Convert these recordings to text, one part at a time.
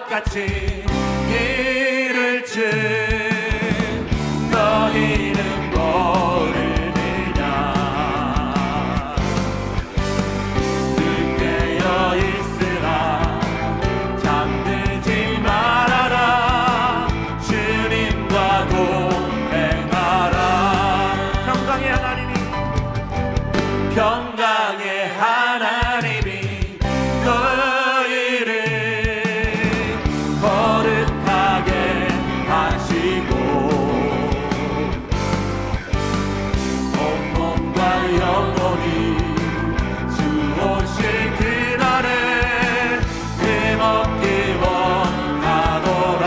도적같이 이를지 너희는 모르느냐. 늦게어 있으라 잠들지 말아라. 주님과 동행하라. 평강의 하나님이 너희를 거룩하게 하시고 온 몸과 영혼이 주 오실 그날에 힘없기 원하노라.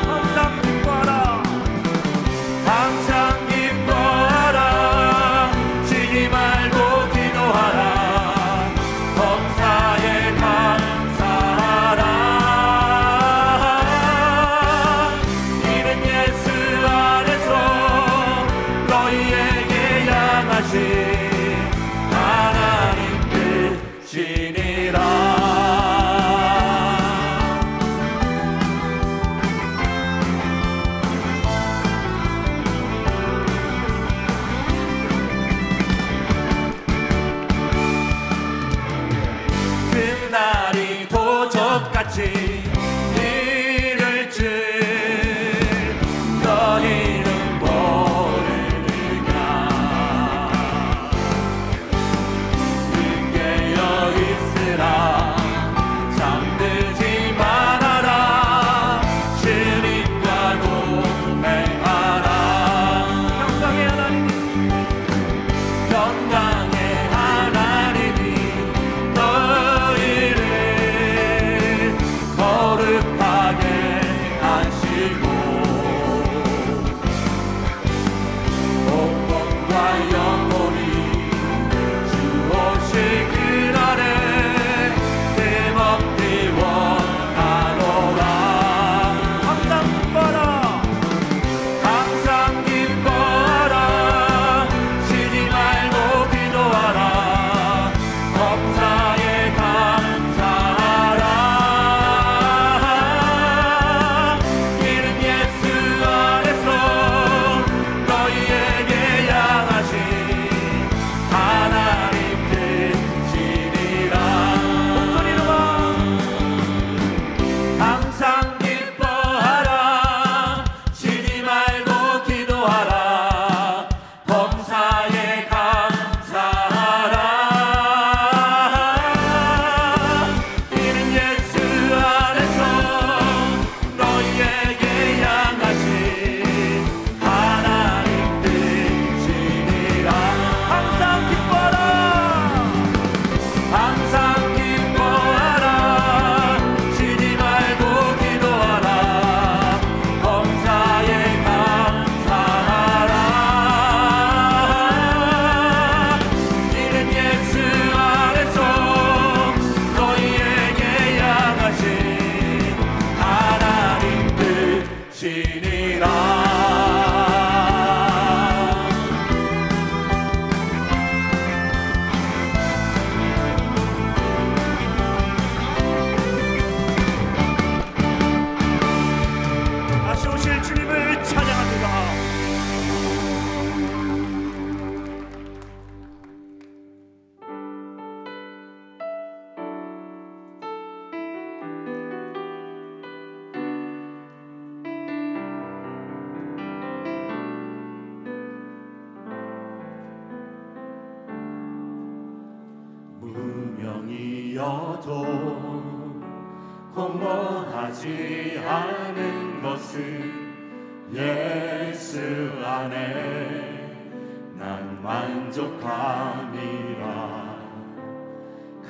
항상 기뻐하라. 항상 기뻐하라. 쉬지 말고 기도하라. 범사에 감사하라. 이는 예수 안에서 너희에게 향하신 하나님 뜻이니라. 그날이 도적같이 이를지 너희는 모르느냐. 늦게어 있으라 잠들지 말아라. 주님과 동행하라. 평강의 하나님이 너희를 거룩하게 하시고 온 몸과 영혼이 주 오실 그날에 힘없기 원하노라. 항상 기뻐하라. 항상 기뻐하라. 쉬지 말고 기도하라. 범사에 감사하라. 이는 예수 안에서 너희에게 향하신 하나님 뜻이니라. 목소리로만 항상 기뻐하라. 쉬지 말고 기도하라. 범사에 감사하라. 이는 예수 안에서 너희에게 향하신 하나님 뜻이니라. 항상 기뻐하라. 항상 기뻐하라. 쉬지 말고 기도하라. 범사에 감사하라. 이는 예수 안에서 너희에게 향하신 하나님 뜻이니라. 다시 오실 주님을 찬양합니다. 무명이어도 공허하지 않은 것은 예수 안에 난 만족함이라.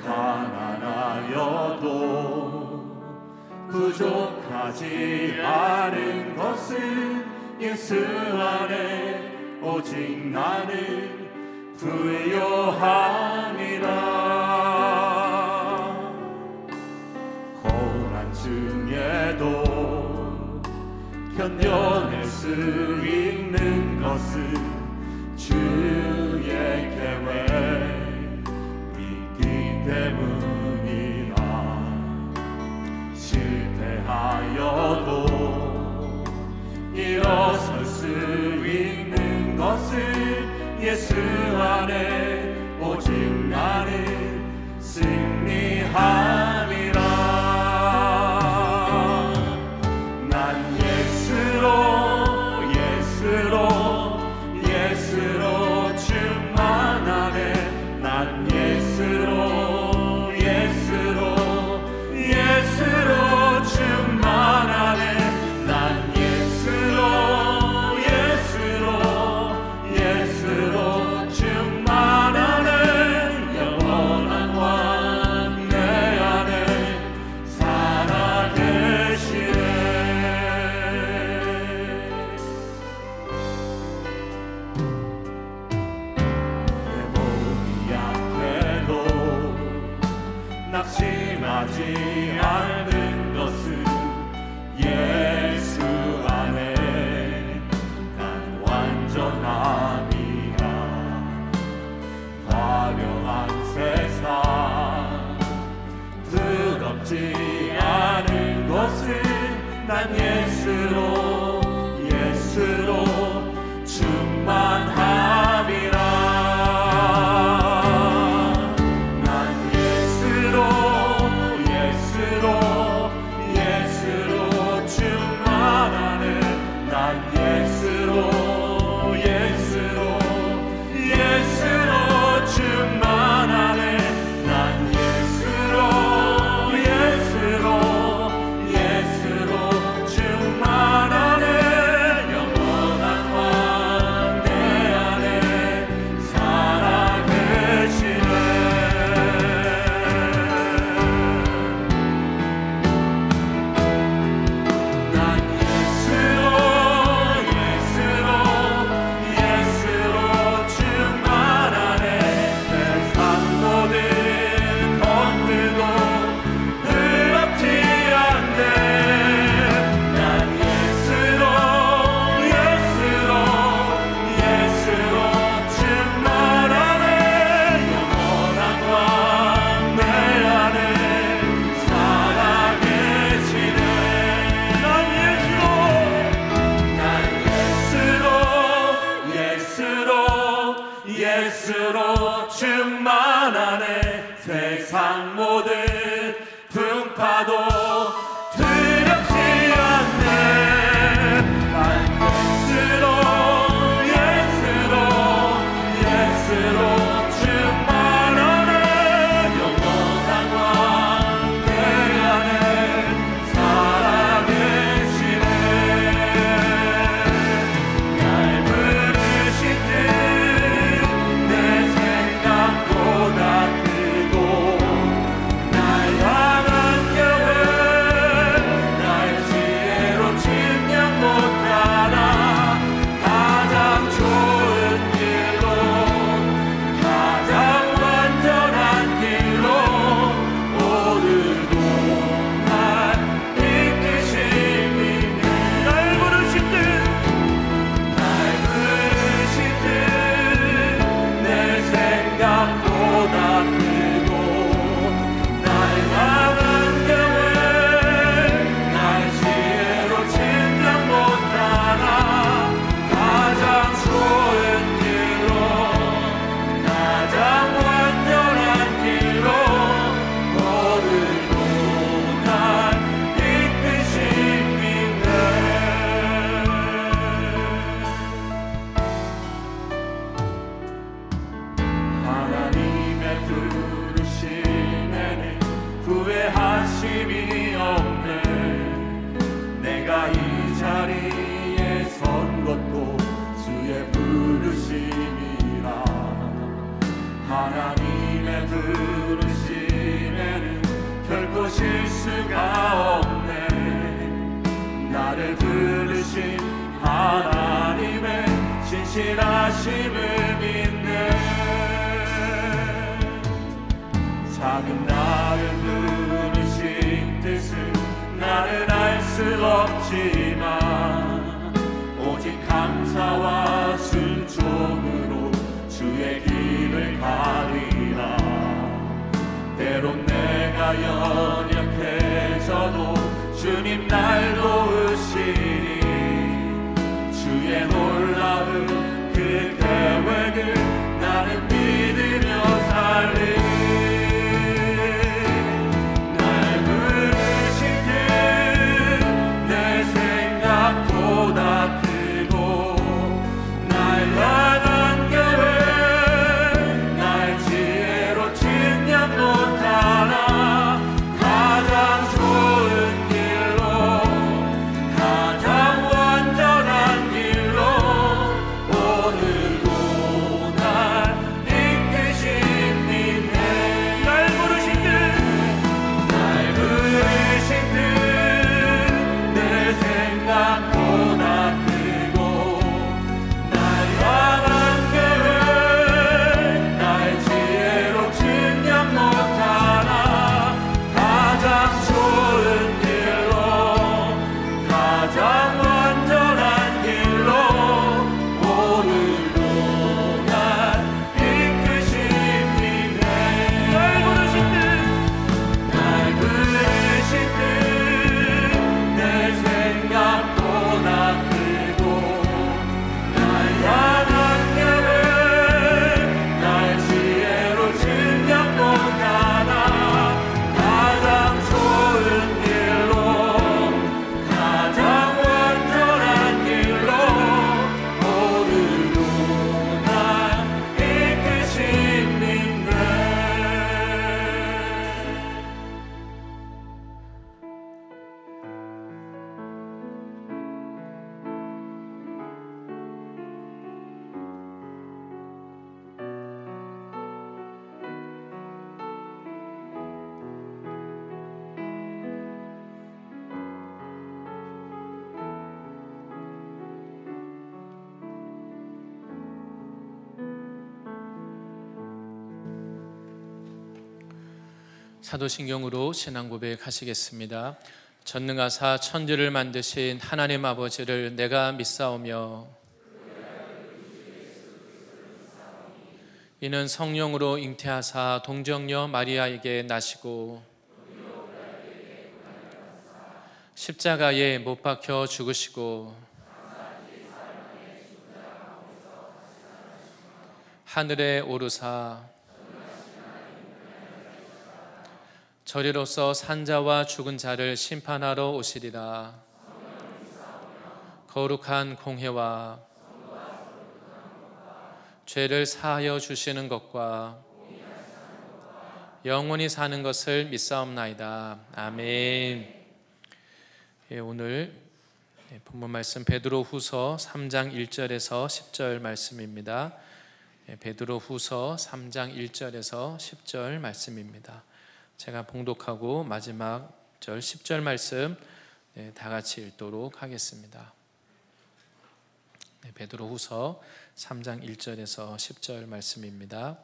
가난하여도 부족하지 않은 것은 예수 안에 오직 나는 부요함이라. 고난 중에도 견뎌낼 수 있는 것은 주의 계획 있기 때문이라. 실패 낙심하지 않는 것은 예수 안에 난 완전함이라. 화려한 세상 부럽지 않은 것은 난 예수로 충만함이라. 예수로 충만하네. 세상 모든 풍파도 두렵지 않네. 난 예수로 충만하네. 영원한 왕 내 안에 살아계시네. 날 부르신 듯 내 생각보다 크고 날 향한 계획 날 지혜로 측량 못하나 가장 좋은 길로 가장 완전한 길로 오늘도 날 이끄시니 날 부르신 듯 내 생각보다 크고 날 향한 계획 날 지혜로 측량 못하나 가장 좋은 길로 가장 완전한 길로 오늘도 날 이끄시네. 하나님의 부르심에는 후회하심이 없네. 내가 이 자리에 선 것도 주의 부르심이라. 하나님의 부르심에는 결코 실수가 없네. 나를 부르신 하나님의 신실하심을 믿네. 작은 나를 부르신 뜻은 나는 알 수 없지만 오직 감사와 순종으로 주의 길을 가리라. 때론 내가 연약해져도 주님 날 도우시니 주의 놀라운 그 계획을 나는 믿으며 살리. 날 부르신 듯 내 생각보다 크고 날 향한 계획 날 지혜로 측량 못하나 가장 좋은 길로 가장 완전한 길로 오늘도 날 사도신경으로 신앙 고백하시겠습니다. 전능하사 천지를 만드신 하나님 아버지를 내가 믿사오며 이는 성령으로 잉태하사 동정녀 마리아에게 나시고 십자가에 못 박혀 죽으시고 하늘에 오르사 저리로서 산자와 죽은 자를 심판하러 오시리라. 거룩한 공회와 죄를 사하여 주시는 것과 영원히 사는 것을 믿사옵나이다. 아멘. 오늘 본문 말씀 베드로후서 3장 1절에서 10절 말씀입니다. 베드로후서 3장 1절에서 10절 말씀입니다. 제가 봉독하고 마지막 절 10절 말씀 다 같이 읽도록 하겠습니다. 베드로후서 3장 1절에서 10절 말씀입니다.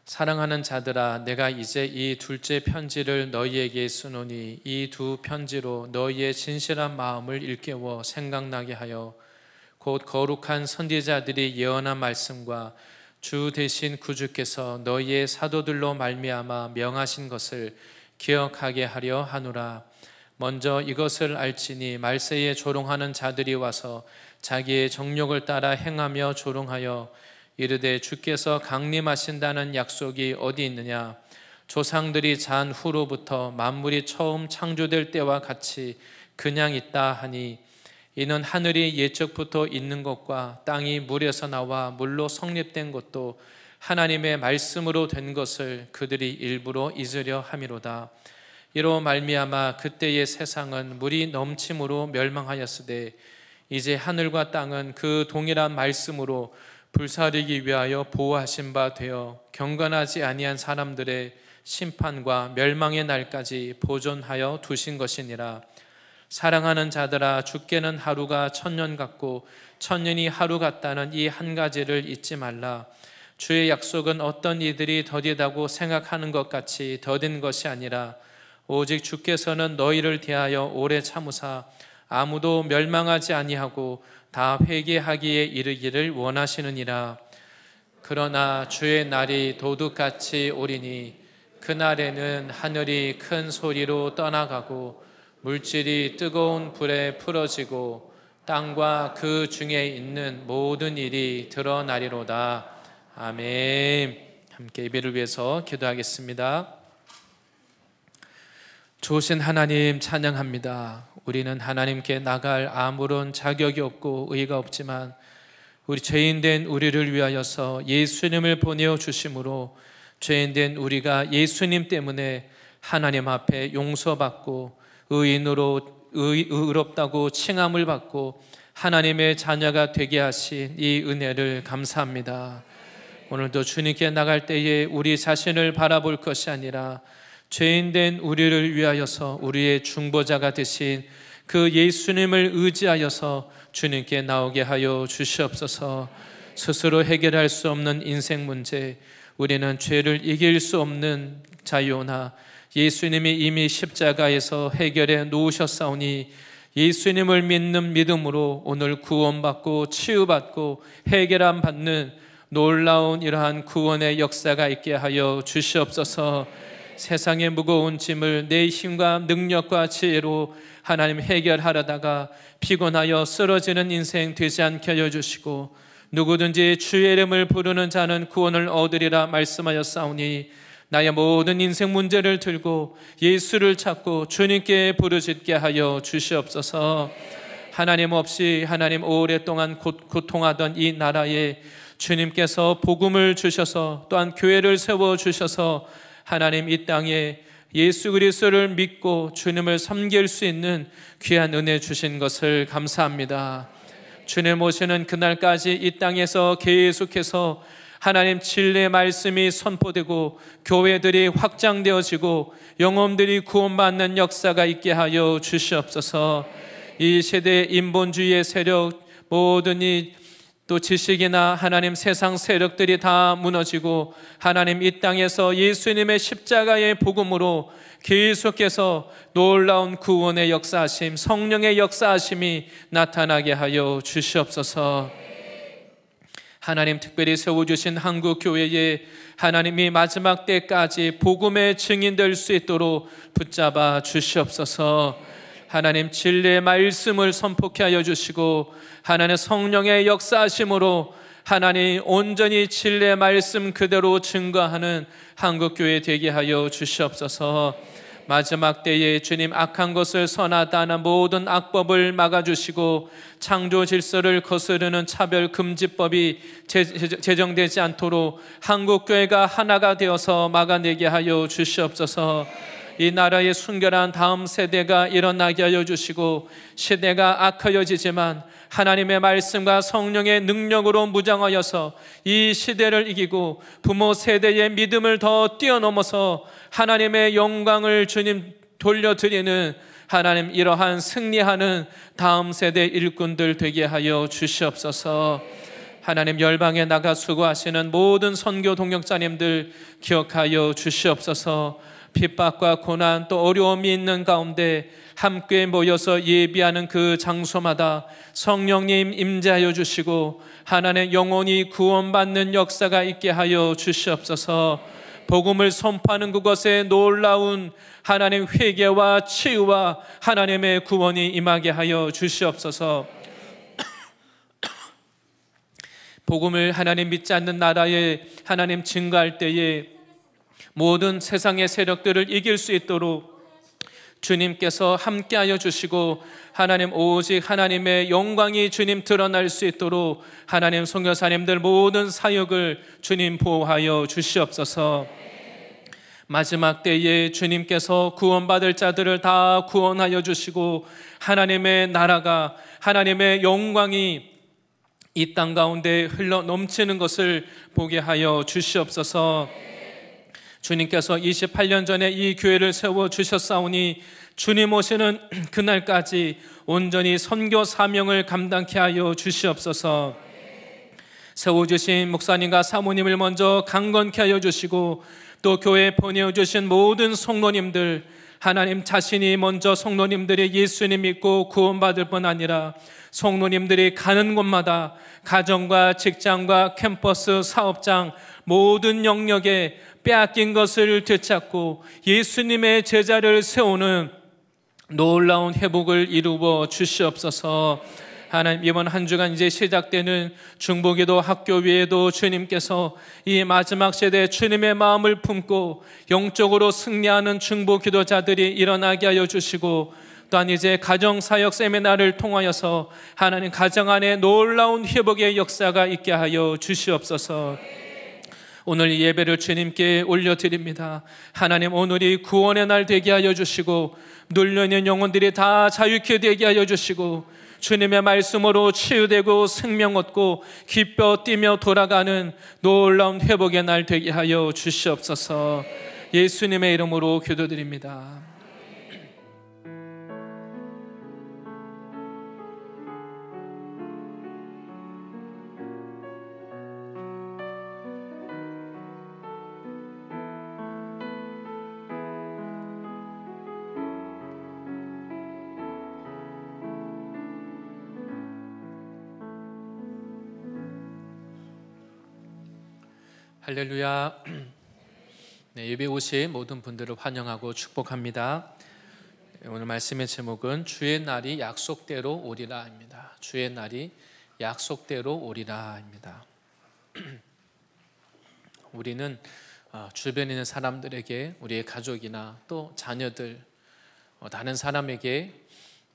사랑하는 자들아, 내가 이제 이 둘째 편지를 너희에게 쓰노니 이 두 편지로 너희의 진실한 마음을 일깨워 생각나게 하여 곧 거룩한 선지자들이 예언한 말씀과 주 대신 구주께서 너희의 사도들로 말미암아 명하신 것을 기억하게 하려 하노라. 먼저 이것을 알지니 말세에 조롱하는 자들이 와서 자기의 정욕을 따라 행하며 조롱하여 이르되 주께서 강림하신다는 약속이 어디 있느냐? 조상들이 잔 후로부터 만물이 처음 창조될 때와 같이 그냥 있다 하니 이는 하늘이 옛적부터 있는 것과 땅이 물에서 나와 물로 성립된 것도 하나님의 말씀으로 된 것을 그들이 일부러 잊으려 함이로다. 이로 말미암아 그때의 세상은 물이 넘침으로 멸망하였으되 이제 하늘과 땅은 그 동일한 말씀으로 불사르기 위하여 보호하신 바 되어 경건하지 아니한 사람들의 심판과 멸망의 날까지 보존하여 두신 것이니라. 사랑하는 자들아, 주께는 하루가 천년 같고 천년이 하루 같다는 이 한 가지를 잊지 말라. 주의 약속은 어떤 이들이 더디다고 생각하는 것 같이 더딘 것이 아니라 오직 주께서는 너희를 대하여 오래 참으사 아무도 멸망하지 아니하고 다 회개하기에 이르기를 원하시느니라. 그러나 주의 날이 도둑같이 오리니 그날에는 하늘이 큰 소리로 떠나가고 물질이 뜨거운 불에 풀어지고 땅과 그 중에 있는 모든 일이 드러나리로다. 아멘. 함께 예배를 위해서 기도하겠습니다. 좋으신 하나님 찬양합니다. 우리는 하나님께 나갈 아무런 자격이 없고 의의가 없지만 우리 죄인된 우리를 위하여서 예수님을 보내어 주심으로 죄인된 우리가 예수님 때문에 하나님 앞에 용서받고 의인으로 의롭다고 칭함을 받고 하나님의 자녀가 되게 하신 이 은혜를 감사합니다. 오늘도 주님께 나갈 때에 우리 자신을 바라볼 것이 아니라 죄인된 우리를 위하여서 우리의 중보자가 되신 그 예수님을 의지하여서 주님께 나오게 하여 주시옵소서. 스스로 해결할 수 없는 인생 문제, 우리는 죄를 이길 수 없는 자유나 예수님이 이미 십자가에서 해결해 놓으셨사오니 예수님을 믿는 믿음으로 오늘 구원받고 치유받고 해결함 받는 놀라운 이러한 구원의 역사가 있게 하여 주시옵소서. 세상의 무거운 짐을 내 힘과 능력과 지혜로 하나님 해결하려다가 피곤하여 쓰러지는 인생 되지 않게 하여 주시고 누구든지 주의 이름을 부르는 자는 구원을 얻으리라 말씀하였사오니 나의 모든 인생 문제를 들고 예수를 찾고 주님께 부르짖게 하여 주시옵소서. 하나님 없이 하나님 오랫동안 고통하던 이 나라에 주님께서 복음을 주셔서 또한 교회를 세워주셔서 하나님 이 땅에 예수 그리스도를 믿고 주님을 섬길 수 있는 귀한 은혜 주신 것을 감사합니다. 주님 오시는 그날까지 이 땅에서 계속해서 하나님 진리의 말씀이 선포되고 교회들이 확장되어지고 영혼들이 구원받는 역사가 있게 하여 주시옵소서. 이 세대의 인본주의의 세력 모든 이 또 지식이나 하나님 세상 세력들이 다 무너지고 하나님 이 땅에서 예수님의 십자가의 복음으로 계속해서 놀라운 구원의 역사하심, 성령의 역사하심이 나타나게 하여 주시옵소서. 하나님 특별히 세워주신 한국교회에 하나님이 마지막 때까지 복음의 증인될 수 있도록 붙잡아 주시옵소서. 하나님 진리의 말씀을 선포케 하여 주시고 하나님 성령의 역사하심으로 하나님 온전히 진리의 말씀 그대로 증거하는 한국교회 되게 하여 주시옵소서. 마지막 때에 주님 악한 것을 선하다 하는 모든 악법을 막아주시고 창조 질서를 거스르는 차별 금지법이 제정되지 않도록 한국교회가 하나가 되어서 막아내게 하여 주시옵소서. 이 나라의 순결한 다음 세대가 일어나게 하여 주시고 시대가 악하여지지만 하나님의 말씀과 성령의 능력으로 무장하여서 이 시대를 이기고 부모 세대의 믿음을 더 뛰어넘어서 하나님의 영광을 주님 돌려드리는 하나님 이러한 승리하는 다음 세대 일꾼들 되게 하여 주시옵소서. 하나님 열방에 나가 수고하시는 모든 선교 동역자님들 기억하여 주시옵소서. 핍박과 고난 또 어려움이 있는 가운데 함께 모여서 예비하는 그 장소마다 성령님 임재하여 주시고 하나님의 영혼이 구원받는 역사가 있게 하여 주시옵소서. 복음을 선포하는 그것에 놀라운 하나님 회개와 치유와 하나님의 구원이 임하게 하여 주시옵소서. 복음을 하나님 믿지 않는 나라에 하나님 증거할 때에 모든 세상의 세력들을 이길 수 있도록 주님께서 함께하여 주시고 하나님 오직 하나님의 영광이 주님 드러날 수 있도록 하나님 선교사님들 모든 사역을 주님 보호하여 주시옵소서. 마지막 때에 주님께서 구원받을 자들을 다 구원하여 주시고 하나님의 나라가 하나님의 영광이 이 땅 가운데 흘러 넘치는 것을 보게 하여 주시옵소서. 주님께서 28년 전에 이 교회를 세워주셨사오니 주님 오시는 그날까지 온전히 선교 사명을 감당케 하여 주시옵소서. 세워주신 목사님과 사모님을 먼저 강건케 하여 주시고 또 교회에 보내주신 모든 성도님들 하나님 자신이 먼저 성도님들이 예수님 믿고 구원받을 뿐 아니라 성도님들이 가는 곳마다 가정과 직장과 캠퍼스 사업장 모든 영역에 빼앗긴 것을 되찾고 예수님의 제자를 세우는 놀라운 회복을 이루어 주시옵소서. 하나님 이번 한 주간 이제 시작되는 중보기도 학교 외에도 주님께서 이 마지막 세대에 주님의 마음을 품고 영적으로 승리하는 중보기도자들이 일어나게 하여 주시고 또한 이제 가정사역 세미나를 통하여서 하나님 가정 안에 놀라운 회복의 역사가 있게 하여 주시옵소서. 오늘 이 예배를 주님께 올려드립니다. 하나님 오늘이 구원의 날 되게 하여 주시고 눌려있는 영혼들이 다 자유케 되게 하여 주시고 주님의 말씀으로 치유되고 생명 얻고 기뻐 뛰며 돌아가는 놀라운 회복의 날 되게 하여 주시옵소서. 예수님의 이름으로 기도드립니다. 할렐루야. 네, 예배 오신 모든 분들을 환영하고 축복합니다. 오늘 말씀의 제목은 주의 날이 약속대로 오리라입니다. 주의 날이 약속대로 오리라입니다. 우리는 주변에 있는 사람들에게 우리의 가족이나 또 자녀들 다른 사람에게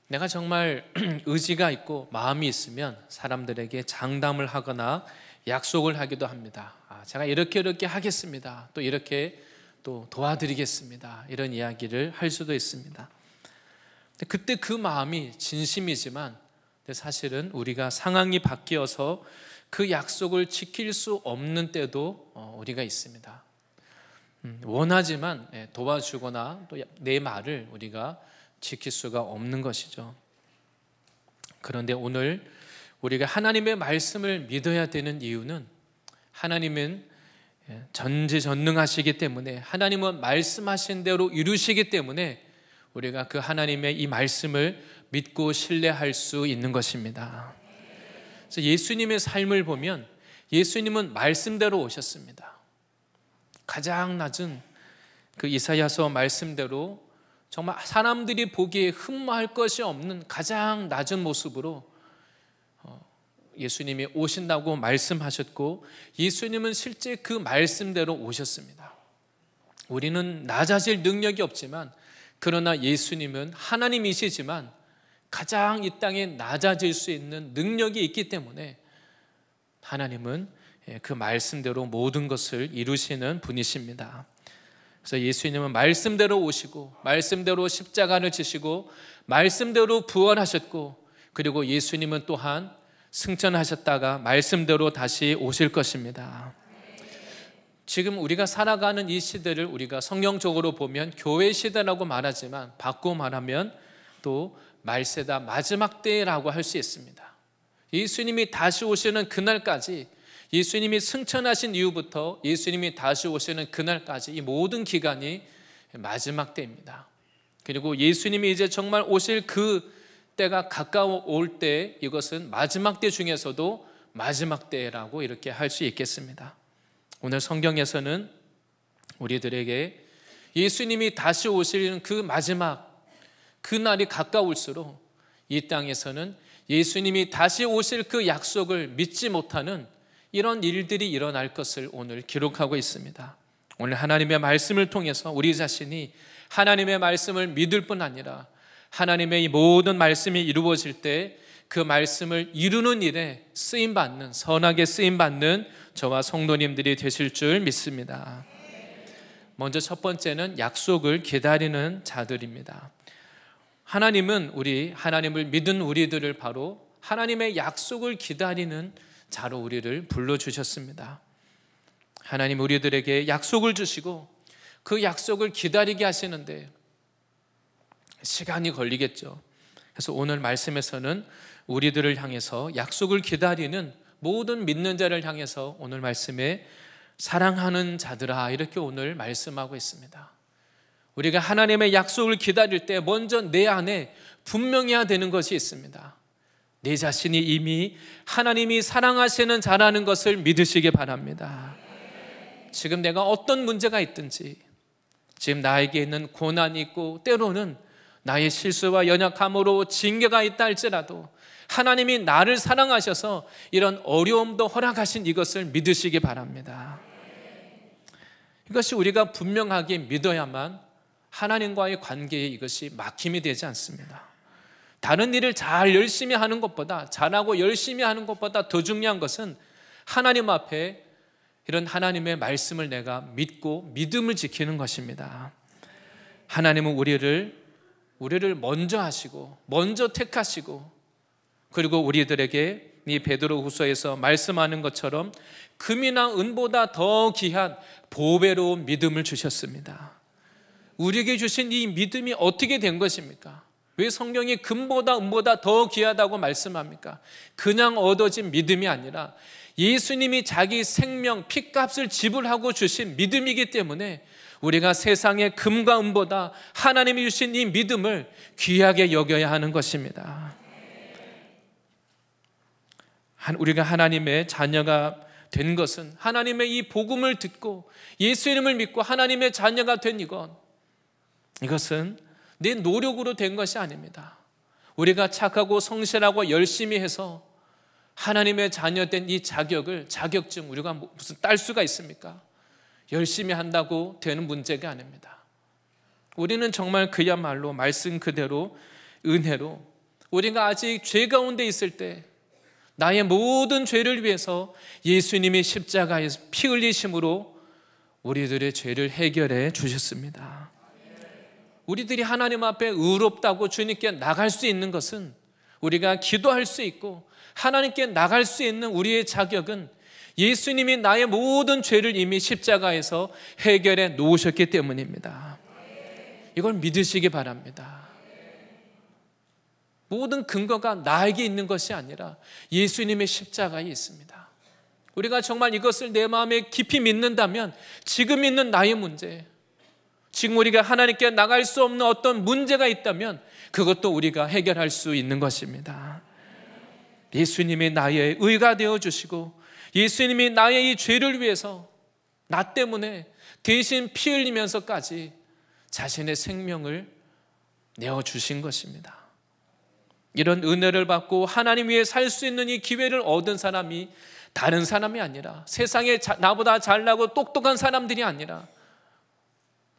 내가 정말 의지가 있고 마음이 있으면 사람들에게 장담을 하거나 약속을 하기도 합니다. 제가 이렇게 하겠습니다. 또 이렇게 또 도와드리겠습니다. 이런 이야기를 할 수도 있습니다. 그때 그 마음이 진심이지만 사실은 우리가 상황이 바뀌어서 그 약속을 지킬 수 없는 때도 우리가 있습니다. 원하지만 도와주거나 또 내 말을 우리가 지킬 수가 없는 것이죠. 그런데 오늘 우리가 하나님의 말씀을 믿어야 되는 이유는 하나님은 전지전능하시기 때문에, 하나님은 말씀하신 대로 이루시기 때문에 우리가 그 하나님의 이 말씀을 믿고 신뢰할 수 있는 것입니다. 그래서 예수님의 삶을 보면 예수님은 말씀대로 오셨습니다. 가장 낮은 그 이사야서 말씀대로 정말 사람들이 보기에 흠모할 것이 없는 가장 낮은 모습으로 예수님이 오신다고 말씀하셨고, 예수님은 실제 그 말씀대로 오셨습니다. 우리는 낮아질 능력이 없지만, 그러나 예수님은 하나님이시지만 가장 이 땅에 낮아질 수 있는 능력이 있기 때문에 하나님은 그 말씀대로 모든 것을 이루시는 분이십니다. 그래서 예수님은 말씀대로 오시고, 말씀대로 십자가를 지시고, 말씀대로 부활하셨고, 그리고 예수님은 또한 승천하셨다가 말씀대로 다시 오실 것입니다. 지금 우리가 살아가는 이 시대를 우리가 성경적으로 보면 교회 시대라고 말하지만, 바꾸어 말하면 또 말세다, 마지막 때라고 할 수 있습니다. 예수님이 다시 오시는 그날까지, 예수님이 승천하신 이후부터 예수님이 다시 오시는 그날까지 이 모든 기간이 마지막 때입니다. 그리고 예수님이 이제 정말 오실 그 때가 가까워 올 때, 이것은 마지막 때 중에서도 마지막 때라고 이렇게 할 수 있겠습니다. 오늘 성경에서는 우리들에게 예수님이 다시 오시는 그 마지막, 그 날이 가까울수록 이 땅에서는 예수님이 다시 오실 그 약속을 믿지 못하는 이런 일들이 일어날 것을 오늘 기록하고 있습니다. 오늘 하나님의 말씀을 통해서 우리 자신이 하나님의 말씀을 믿을 뿐 아니라 하나님의 이 모든 말씀이 이루어질 때 그 말씀을 이루는 일에 쓰임받는, 선하게 쓰임받는 저와 성도님들이 되실 줄 믿습니다. 먼저 첫 번째는 약속을 기다리는 자들입니다. 하나님은 하나님을 믿은 우리들을 바로 하나님의 약속을 기다리는 자로 우리를 불러주셨습니다. 하나님 우리들에게 약속을 주시고 그 약속을 기다리게 하시는데 시간이 걸리겠죠. 그래서 오늘 말씀에서는 우리들을 향해서, 약속을 기다리는 모든 믿는 자를 향해서 오늘 말씀에 사랑하는 자들아, 이렇게 오늘 말씀하고 있습니다. 우리가 하나님의 약속을 기다릴 때 먼저 내 안에 분명해야 되는 것이 있습니다. 내 자신이 이미 하나님이 사랑하시는 자라는 것을 믿으시기 바랍니다. 지금 내가 어떤 문제가 있든지, 지금 나에게 있는 고난이 있고 때로는 나의 실수와 연약함으로 징계가 있다 할지라도 하나님이 나를 사랑하셔서 이런 어려움도 허락하신 이것을 믿으시기 바랍니다. 이것이 우리가 분명하게 믿어야만 하나님과의 관계에 이것이 막힘이 되지 않습니다. 다른 일을 잘 열심히 하는 것보다, 잘하고 열심히 하는 것보다 더 중요한 것은 하나님 앞에 이런 하나님의 말씀을 내가 믿고 믿음을 지키는 것입니다. 하나님은 우리를 먼저 하시고 먼저 택하시고, 그리고 우리들에게 이 베드로후서에서 말씀하는 것처럼 금이나 은보다 더 귀한 보배로운 믿음을 주셨습니다. 우리에게 주신 이 믿음이 어떻게 된 것입니까? 왜 성경이 금보다 은보다 더 귀하다고 말씀합니까? 그냥 얻어진 믿음이 아니라 예수님이 자기 생명, 피값을 지불하고 주신 믿음이기 때문에 우리가 세상의 금과 은보다 하나님이 주신 이 믿음을 귀하게 여겨야 하는 것입니다. 우리가 하나님의 자녀가 된 것은, 하나님의 이 복음을 듣고 예수님을 믿고 하나님의 자녀가 된 이것은 내 노력으로 된 것이 아닙니다. 우리가 착하고 성실하고 열심히 해서 하나님의 자녀된 이 자격증 우리가 무슨 딸 수가 있습니까? 열심히 한다고 되는 문제가 아닙니다. 우리는 정말 그야말로 말씀 그대로 은혜로, 우리가 아직 죄 가운데 있을 때 나의 모든 죄를 위해서 예수님이 십자가에서 피 흘리심으로 우리들의 죄를 해결해 주셨습니다. 우리들이 하나님 앞에 의롭다고 주님께 나갈 수 있는 것은, 우리가 기도할 수 있고 하나님께 나갈 수 있는 우리의 자격은 예수님이 나의 모든 죄를 이미 십자가에서 해결해 놓으셨기 때문입니다. 이걸 믿으시기 바랍니다. 모든 근거가 나에게 있는 것이 아니라 예수님의 십자가에 있습니다. 우리가 정말 이것을 내 마음에 깊이 믿는다면 지금 있는 나의 문제, 지금 우리가 하나님께 나갈 수 없는 어떤 문제가 있다면 그것도 우리가 해결할 수 있는 것입니다. 예수님이 나의 의가 되어주시고 예수님이 나의 이 죄를 위해서 나 때문에 대신 피 흘리면서까지 자신의 생명을 내어주신 것입니다. 이런 은혜를 받고 하나님 위해 살 수 있는 이 기회를 얻은 사람이 다른 사람이 아니라 세상에 나보다 잘나고 똑똑한 사람들이 아니라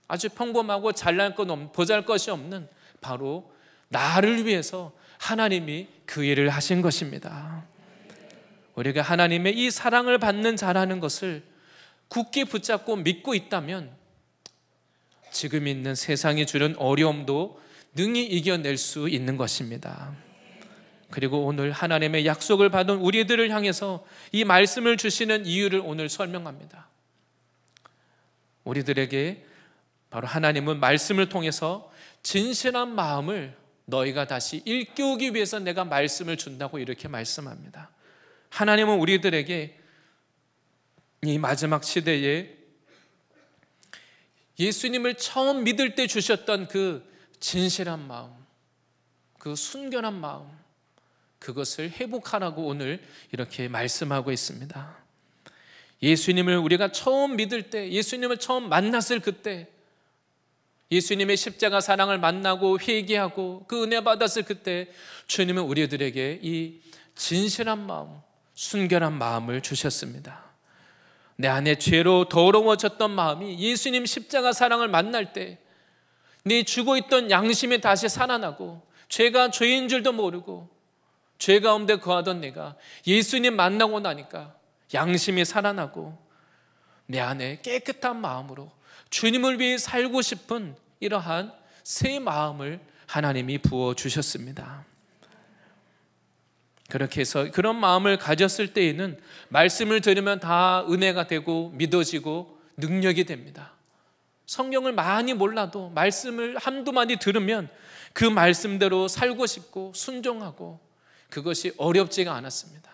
아주 평범하고 잘날 것 보잘것이 없는 바로 나를 위해서 하나님이 그 일을 하신 것입니다. 우리가 하나님의 이 사랑을 받는 자라는 것을 굳게 붙잡고 믿고 있다면 지금 있는 세상이 주는 어려움도 능히 이겨낼 수 있는 것입니다. 그리고 오늘 하나님의 약속을 받은 우리들을 향해서 이 말씀을 주시는 이유를 오늘 설명합니다. 우리들에게 바로 하나님은 말씀을 통해서 진실한 마음을 너희가 다시 일깨우기 위해서 내가 말씀을 준다고 이렇게 말씀합니다. 하나님은 우리들에게 이 마지막 시대에 예수님을 처음 믿을 때 주셨던 그 진실한 마음, 그 순결한 마음, 그것을 회복하라고 오늘 이렇게 말씀하고 있습니다. 예수님을 우리가 처음 믿을 때, 예수님을 처음 만났을 그때, 예수님의 십자가 사랑을 만나고 회개하고 그 은혜 받았을 그때 주님은 우리들에게 이 진실한 마음, 순결한 마음을 주셨습니다. 내 안에 죄로 더러워졌던 마음이 예수님 십자가 사랑을 만날 때 네 죽어있던 양심이 다시 살아나고 죄가 죄인 줄도 모르고 죄 가운데 거하던 내가 예수님 만나고 나니까 양심이 살아나고 내 안에 깨끗한 마음으로 주님을 위해 살고 싶은 이러한 새 마음을 하나님이 부어주셨습니다. 그렇게 해서 그런 마음을 가졌을 때에는 말씀을 들으면 다 은혜가 되고 믿어지고 능력이 됩니다. 성경을 많이 몰라도 말씀을 한두 마디 들으면 그 말씀대로 살고 싶고 순종하고 그것이 어렵지가 않았습니다.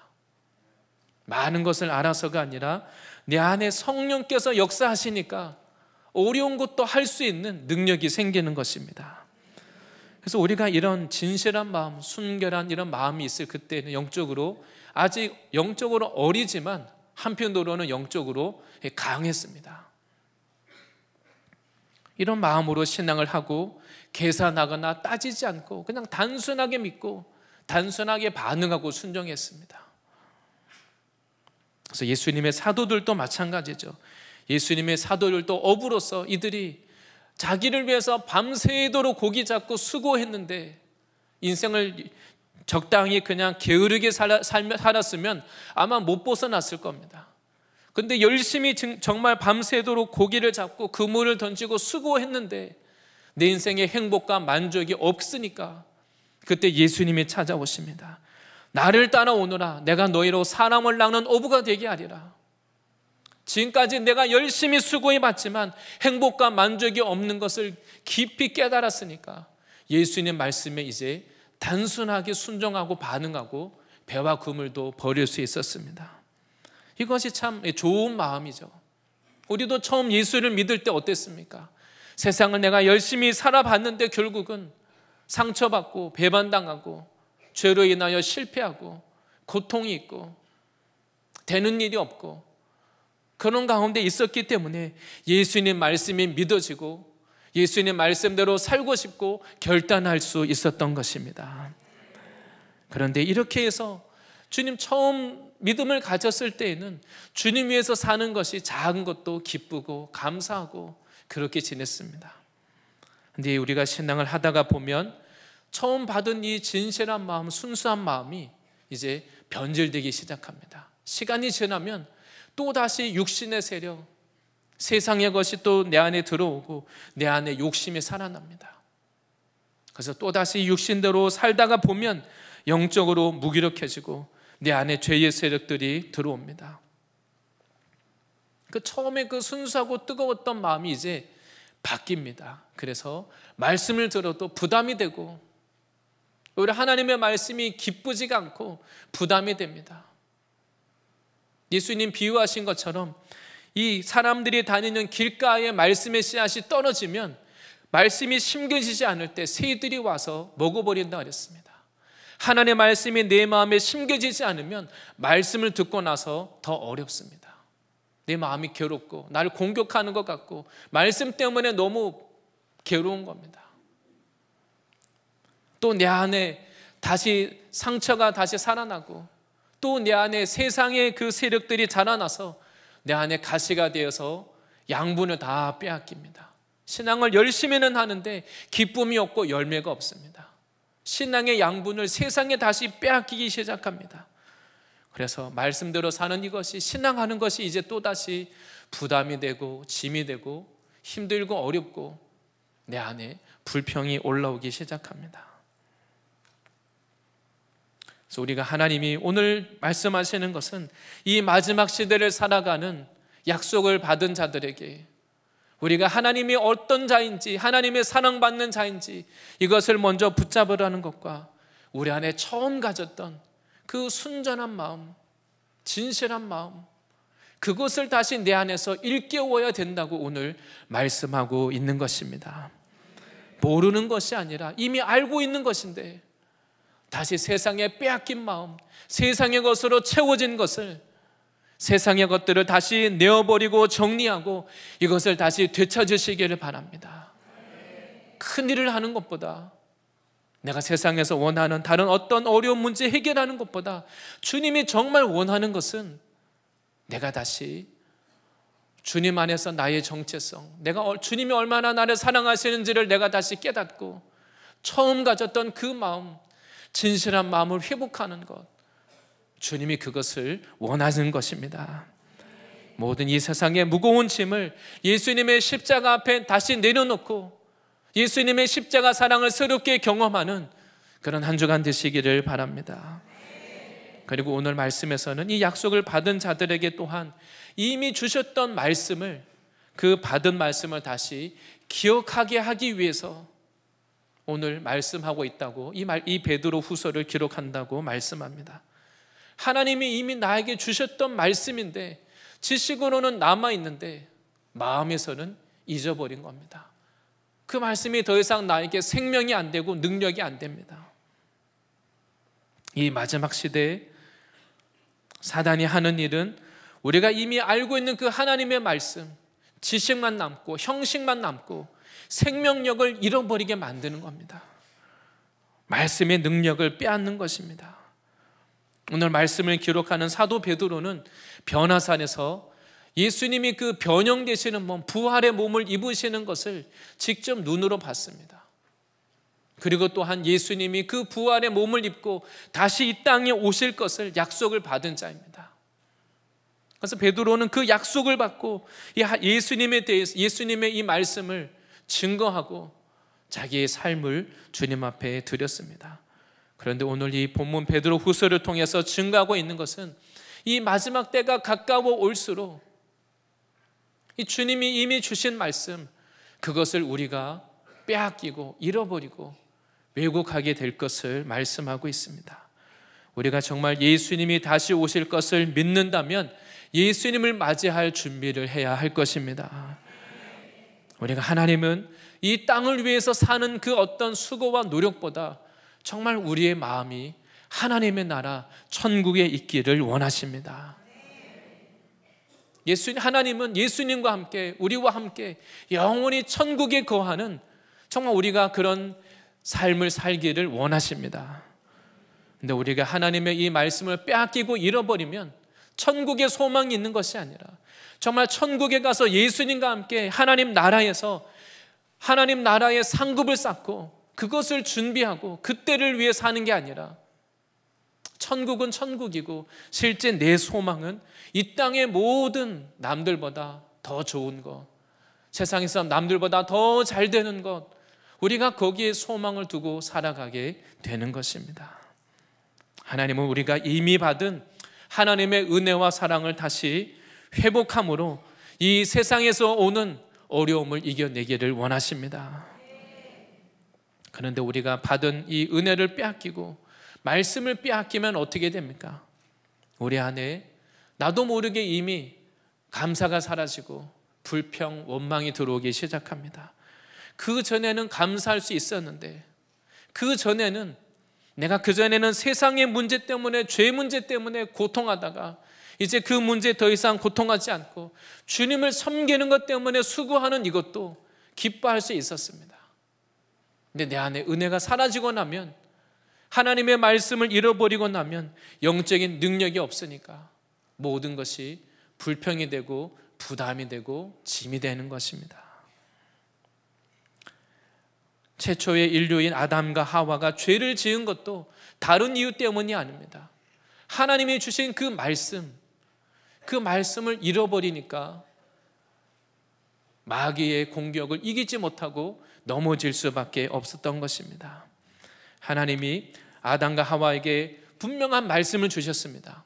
많은 것을 알아서가 아니라 내 안에 성령께서 역사하시니까 어려운 것도 할 수 있는 능력이 생기는 것입니다. 그래서 우리가 이런 진실한 마음, 순결한 이런 마음이 있을 그때는 영적으로 아직 영적으로 어리지만 한편으로는 영적으로 강했습니다. 이런 마음으로 신앙을 하고 계산하거나 따지지 않고 그냥 단순하게 믿고 단순하게 반응하고 순종했습니다. 그래서 예수님의 사도들도 마찬가지죠. 예수님의 사도들도 어부로서 이들이 자기를 위해서 밤새도록 고기 잡고 수고했는데 인생을 적당히 그냥 게으르게 살았으면 아마 못 벗어났을 겁니다. 근데 열심히 정말 밤새도록 고기를 잡고 그물을 던지고 수고했는데 내 인생에 행복과 만족이 없으니까 그때 예수님이 찾아오십니다. 나를 따라오너라. 내가 너희로 사람을 낚는 어부가 되게 하리라. 지금까지 내가 열심히 수고해봤지만 행복과 만족이 없는 것을 깊이 깨달았으니까 예수님 말씀에 이제 단순하게 순종하고 반응하고 배와 그물도 버릴 수 있었습니다. 이것이 참 좋은 마음이죠. 우리도 처음 예수를 믿을 때 어땠습니까? 세상을 내가 열심히 살아봤는데 결국은 상처받고 배반당하고 죄로 인하여 실패하고 고통이 있고 되는 일이 없고 그런 가운데 있었기 때문에 예수님 말씀이 믿어지고 예수님 말씀대로 살고 싶고 결단할 수 있었던 것입니다. 그런데 이렇게 해서 주님 처음 믿음을 가졌을 때에는 주님 위해서 사는 것이 작은 것도 기쁘고 감사하고 그렇게 지냈습니다. 그런데 우리가 신앙을 하다가 보면 처음 받은 이 진실한 마음, 순수한 마음이 이제 변질되기 시작합니다. 시간이 지나면 또다시 육신의 세력, 세상의 것이 또 내 안에 들어오고 내 안에 욕심이 살아납니다. 그래서 또다시 육신대로 살다가 보면 영적으로 무기력해지고 내 안에 죄의 세력들이 들어옵니다. 그 처음에 그 순수하고 뜨거웠던 마음이 이제 바뀝니다. 그래서 말씀을 들어도 부담이 되고 우리 하나님의 말씀이 기쁘지가 않고 부담이 됩니다. 예수님 비유하신 것처럼 이 사람들이 다니는 길가에 말씀의 씨앗이 떨어지면 말씀이 심겨지지 않을 때 새들이 와서 먹어버린다 그랬습니다. 하나님의 말씀이 내 마음에 심겨지지 않으면 말씀을 듣고 나서 더 어렵습니다. 내 마음이 괴롭고 나를 공격하는 것 같고 말씀 때문에 너무 괴로운 겁니다. 또 내 안에 다시 상처가 다시 살아나고 또 내 안에 세상의 그 세력들이 자라나서 내 안에 가시가 되어서 양분을 다 빼앗깁니다. 신앙을 열심히는 하는데 기쁨이 없고 열매가 없습니다. 신앙의 양분을 세상에 다시 빼앗기기 시작합니다. 그래서 말씀대로 사는 이것이, 신앙하는 것이 이제 또다시 부담이 되고 짐이 되고 힘들고 어렵고 내 안에 불평이 올라오기 시작합니다. 그래서 우리가 하나님이 오늘 말씀하시는 것은 이 마지막 시대를 살아가는 약속을 받은 자들에게 우리가 하나님이 어떤 자인지, 하나님의 사랑받는 자인지 이것을 먼저 붙잡으라는 것과 우리 안에 처음 가졌던 그 순전한 마음, 진실한 마음, 그것을 다시 내 안에서 일깨워야 된다고 오늘 말씀하고 있는 것입니다. 모르는 것이 아니라 이미 알고 있는 것인데 다시 세상에 빼앗긴 마음, 세상의 것으로 채워진 것을, 세상의 것들을 다시 내어버리고 정리하고 이것을 다시 되찾으시기를 바랍니다. 큰 일을 하는 것보다, 내가 세상에서 원하는 다른 어떤 어려운 문제 해결하는 것보다 주님이 정말 원하는 것은 내가 다시 주님 안에서 나의 정체성, 내가 주님이 얼마나 나를 사랑하시는지를 내가 다시 깨닫고 처음 가졌던 그 마음, 진실한 마음을 회복하는 것, 주님이 그것을 원하는 것입니다. 모든 이 세상의 무거운 짐을 예수님의 십자가 앞에 다시 내려놓고 예수님의 십자가 사랑을 새롭게 경험하는 그런 한 주간 되시기를 바랍니다. 그리고 오늘 말씀에서는 이 약속을 받은 자들에게 또한 이미 주셨던 말씀을, 그 받은 말씀을 다시 기억하게 하기 위해서 오늘 말씀하고 있다고 이 베드로 후서를 기록한다고 말씀합니다. 하나님이 이미 나에게 주셨던 말씀인데 지식으로는 남아있는데 마음에서는 잊어버린 겁니다. 그 말씀이 더 이상 나에게 생명이 안 되고 능력이 안 됩니다. 이 마지막 시대에 사단이 하는 일은 우리가 이미 알고 있는 그 하나님의 말씀, 지식만 남고 형식만 남고 생명력을 잃어버리게 만드는 겁니다. 말씀의 능력을 빼앗는 것입니다. 오늘 말씀을 기록하는 사도 베드로는 변화산에서 예수님이 그 변형되시는 몸, 부활의 몸을 입으시는 것을 직접 눈으로 봤습니다. 그리고 또한 예수님이 그 부활의 몸을 입고 다시 이 땅에 오실 것을 약속을 받은 자입니다. 그래서 베드로는 그 약속을 받고 예수님에 대해서, 예수님의 이 말씀을 증거하고 자기의 삶을 주님 앞에 드렸습니다. 그런데 오늘 이 본문 베드로 후서를 통해서 증거하고 있는 것은 이 마지막 때가 가까워 올수록 이 주님이 이미 주신 말씀, 그것을 우리가 빼앗기고 잃어버리고 왜곡하게 될 것을 말씀하고 있습니다. 우리가 정말 예수님이 다시 오실 것을 믿는다면 예수님을 맞이할 준비를 해야 할 것입니다. 우리가 하나님은 이 땅을 위해서 사는 그 어떤 수고와 노력보다 정말 우리의 마음이 하나님의 나라 천국에 있기를 원하십니다. 하나님은 예수님과 함께, 우리와 함께 영원히 천국에 거하는 정말 우리가 그런 삶을 살기를 원하십니다. 근데 우리가 하나님의 이 말씀을 빼앗기고 잃어버리면 천국에 소망이 있는 것이 아니라 정말 천국에 가서 예수님과 함께 하나님 나라에서 하나님 나라의 상급을 쌓고 그것을 준비하고 그때를 위해 사는 게 아니라 천국은 천국이고 실제 내 소망은 이 땅의 모든 남들보다 더 좋은 것, 세상에서 남들보다 더 잘 되는 것, 우리가 거기에 소망을 두고 살아가게 되는 것입니다. 하나님은 우리가 이미 받은 하나님의 은혜와 사랑을 다시 회복함으로 이 세상에서 오는 어려움을 이겨내기를 원하십니다. 그런데 우리가 받은 이 은혜를 빼앗기고 말씀을 빼앗기면 어떻게 됩니까? 우리 안에 나도 모르게 이미 감사가 사라지고 불평, 원망이 들어오기 시작합니다. 그 전에는 감사할 수 있었는데, 그 전에는 내가 그전에는 세상의 문제 때문에, 죄 문제 때문에 고통하다가 이제 그 문제에 더 이상 고통하지 않고 주님을 섬기는 것 때문에 수고하는 이것도 기뻐할 수 있었습니다. 근데 내 안에 은혜가 사라지고 나면, 하나님의 말씀을 잃어버리고 나면 영적인 능력이 없으니까 모든 것이 불평이 되고 부담이 되고 짐이 되는 것입니다. 최초의 인류인 아담과 하와가 죄를 지은 것도 다른 이유 때문이 아닙니다. 하나님이 주신 그 말씀을 잃어버리니까 마귀의 공격을 이기지 못하고 넘어질 수밖에 없었던 것입니다. 하나님이 아담과 하와에게 분명한 말씀을 주셨습니다.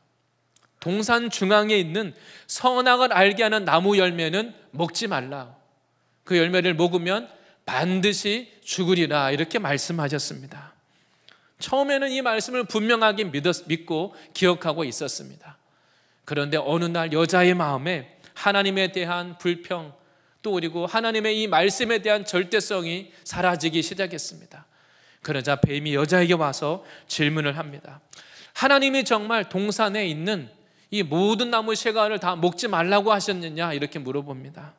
동산 중앙에 있는 선악을 알게 하는 나무 열매는 먹지 말라. 그 열매를 먹으면 반드시 죽으리라, 이렇게 말씀하셨습니다. 처음에는 이 말씀을 분명하게 믿고 기억하고 있었습니다. 그런데 어느 날 여자의 마음에 하나님에 대한 불평, 또 그리고 하나님의 이 말씀에 대한 절대성이 사라지기 시작했습니다. 그러자 뱀이 여자에게 와서 질문을 합니다. 하나님이 정말 동산에 있는 이 모든 나무 실과를 다 먹지 말라고 하셨느냐, 이렇게 물어봅니다.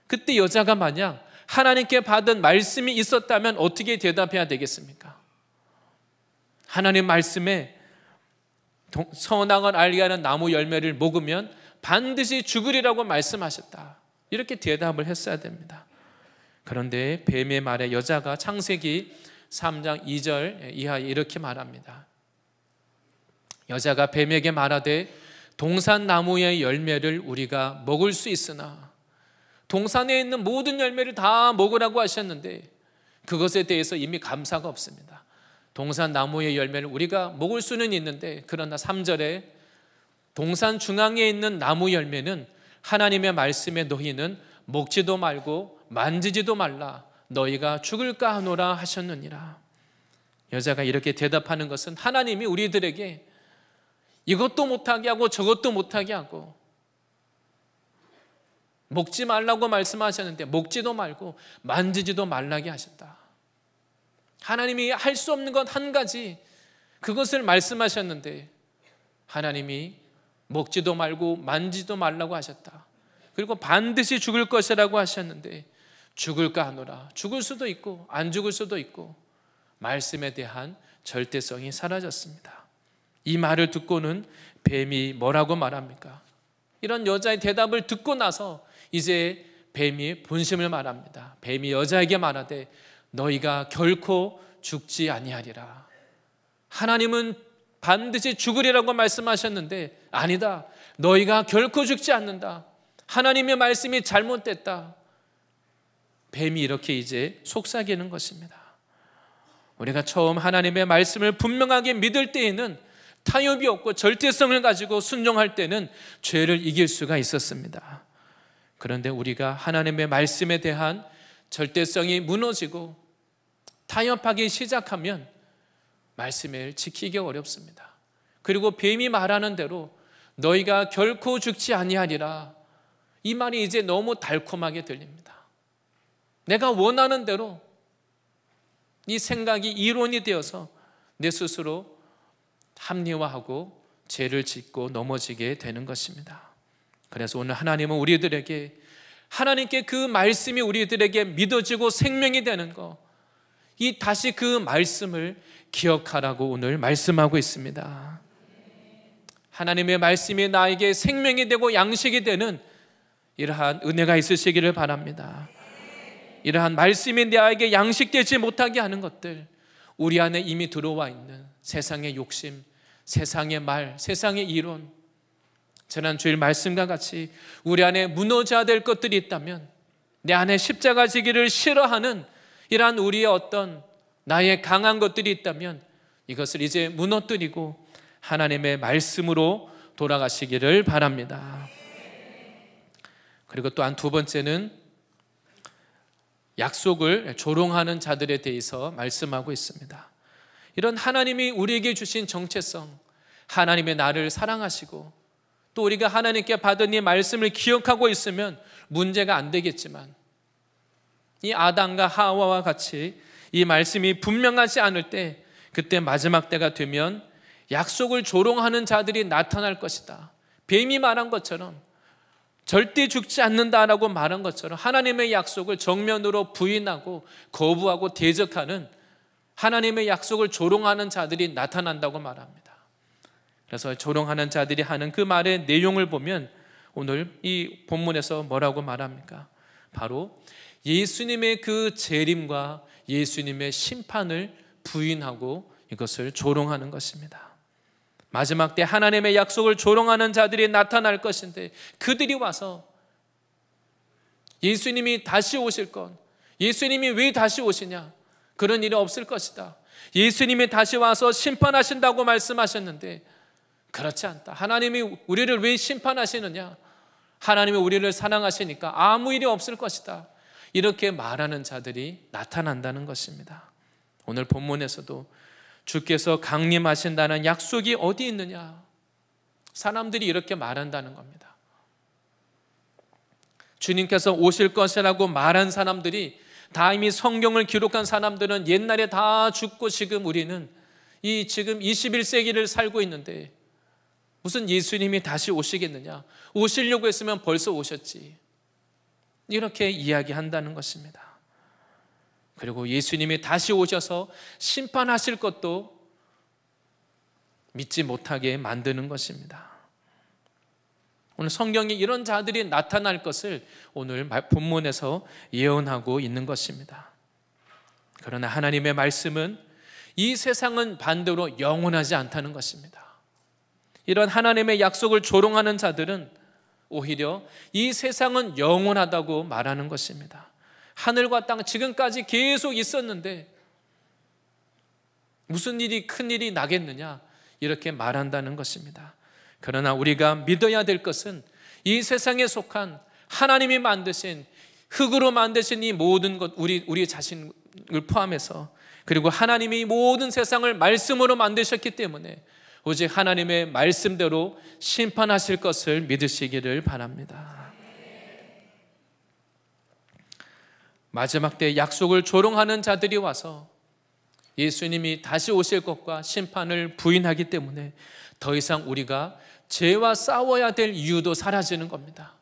그때 여자가 만약 하나님께 받은 말씀이 있었다면 어떻게 대답해야 되겠습니까? 하나님 말씀에 선악을 알게 하는 나무 열매를 먹으면 반드시 죽으리라고 말씀하셨다, 이렇게 대답을 했어야 됩니다. 그런데 뱀의 말에 여자가 창세기 3장 2절 이하에 이렇게 말합니다. 여자가 뱀에게 말하되 동산 나무의 열매를 우리가 먹을 수 있으나, 동산에 있는 모든 열매를 다 먹으라고 하셨는데 그것에 대해서 이미 감사가 없습니다. 동산 나무의 열매를 우리가 먹을 수는 있는데, 그러나 3절에 동산 중앙에 있는 나무 열매는 하나님의 말씀에 너희는 먹지도 말고 만지지도 말라, 너희가 죽을까 하노라 하셨느니라. 여자가 이렇게 대답하는 것은 하나님이 우리들에게 이것도 못하게 하고 저것도 못하게 하고, 먹지 말라고 말씀하셨는데 먹지도 말고 만지지도 말라게 하셨다. 하나님이 할 수 없는 건 한 가지, 그것을 말씀하셨는데 하나님이 먹지도 말고 만지지도 말라고 하셨다. 그리고 반드시 죽을 것이라고 하셨는데 죽을까 하노라. 죽을 수도 있고 안 죽을 수도 있고, 말씀에 대한 절대성이 사라졌습니다. 이 말을 듣고는 뱀이 뭐라고 말합니까? 이런 여자의 대답을 듣고 나서 이제 뱀이 본심을 말합니다. 뱀이 여자에게 말하되 너희가 결코 죽지 아니하리라. 하나님은 반드시 죽으리라고 말씀하셨는데 아니다, 너희가 결코 죽지 않는다. 하나님의 말씀이 잘못됐다. 뱀이 이렇게 이제 속삭이는 것입니다. 우리가 처음 하나님의 말씀을 분명하게 믿을 때에는 타협이 없고 절대성을 가지고 순종할 때는 죄를 이길 수가 있었습니다. 그런데 우리가 하나님의 말씀에 대한 절대성이 무너지고 타협하기 시작하면 말씀을 지키기 어렵습니다. 그리고 뱀이 말하는 대로 너희가 결코 죽지 아니하리라, 이 말이 이제 너무 달콤하게 들립니다. 내가 원하는 대로 이 생각이 이론이 되어서 내 스스로 합리화하고 죄를 짓고 넘어지게 되는 것입니다. 그래서 오늘 하나님은 우리들에게, 하나님께 그 말씀이 우리들에게 믿어지고 생명이 되는 것, 이 다시 그 말씀을 기억하라고 오늘 말씀하고 있습니다. 하나님의 말씀이 나에게 생명이 되고 양식이 되는 이러한 은혜가 있으시기를 바랍니다. 이러한 말씀이 나에게 양식되지 못하게 하는 것들, 우리 안에 이미 들어와 있는 세상의 욕심, 세상의 말, 세상의 이론, 지난 주일 말씀과 같이 우리 안에 무너져야 될 것들이 있다면, 내 안에 십자가 지기를 싫어하는 이러한 우리의 어떤 나의 강한 것들이 있다면 이것을 이제 무너뜨리고 하나님의 말씀으로 돌아가시기를 바랍니다. 그리고 또한 두 번째는 약속을 조롱하는 자들에 대해서 말씀하고 있습니다. 이런 하나님이 우리에게 주신 정체성, 하나님의 나를 사랑하시고 또 우리가 하나님께 받은 이 말씀을 기억하고 있으면 문제가 안 되겠지만, 이 아담과 하와와 같이 이 말씀이 분명하지 않을 때, 그때 마지막 때가 되면 약속을 조롱하는 자들이 나타날 것이다. 뱀이 말한 것처럼, 절대 죽지 않는다라고 말한 것처럼 하나님의 약속을 정면으로 부인하고 거부하고 대적하는, 하나님의 약속을 조롱하는 자들이 나타난다고 말합니다. 그래서 조롱하는 자들이 하는 그 말의 내용을 보면 오늘 이 본문에서 뭐라고 말합니까? 바로 예수님의 그 재림과 예수님의 심판을 부인하고 이것을 조롱하는 것입니다. 마지막 때 하나님의 약속을 조롱하는 자들이 나타날 것인데, 그들이 와서 예수님이 다시 오실 것, 예수님이 왜 다시 오시냐, 그런 일이 없을 것이다, 예수님이 다시 와서 심판하신다고 말씀하셨는데 그렇지 않다, 하나님이 우리를 왜 심판하시느냐, 하나님이 우리를 사랑하시니까 아무 일이 없을 것이다, 이렇게 말하는 자들이 나타난다는 것입니다. 오늘 본문에서도 주께서 강림하신다는 약속이 어디 있느냐, 사람들이 이렇게 말한다는 겁니다. 주님께서 오실 것이라고 말한 사람들이, 다 이미 성경을 기록한 사람들은 옛날에 다 죽고 지금 우리는 지금 21세기를 살고 있는데 무슨 예수님이 다시 오시겠느냐, 오시려고 했으면 벌써 오셨지, 이렇게 이야기한다는 것입니다. 그리고 예수님이 다시 오셔서 심판하실 것도 믿지 못하게 만드는 것입니다. 오늘 성경에 이런 자들이 나타날 것을 오늘 본문에서 예언하고 있는 것입니다. 그러나 하나님의 말씀은 이 세상은 반대로 영원하지 않다는 것입니다. 이런 하나님의 약속을 조롱하는 자들은 오히려 이 세상은 영원하다고 말하는 것입니다. 하늘과 땅 지금까지 계속 있었는데 무슨 일이, 큰 일이 나겠느냐, 이렇게 말한다는 것입니다. 그러나 우리가 믿어야 될 것은 이 세상에 속한 하나님이 만드신, 흙으로 만드신 이 모든 것, 우리 자신을 포함해서, 그리고 하나님이 모든 세상을 말씀으로 만드셨기 때문에 오직 하나님의 말씀대로 심판하실 것을 믿으시기를 바랍니다. 마지막 때 약속을 조롱하는 자들이 와서 예수님이 다시 오실 것과 심판을 부인하기 때문에 더 이상 우리가 죄와 싸워야 될 이유도 사라지는 겁니다.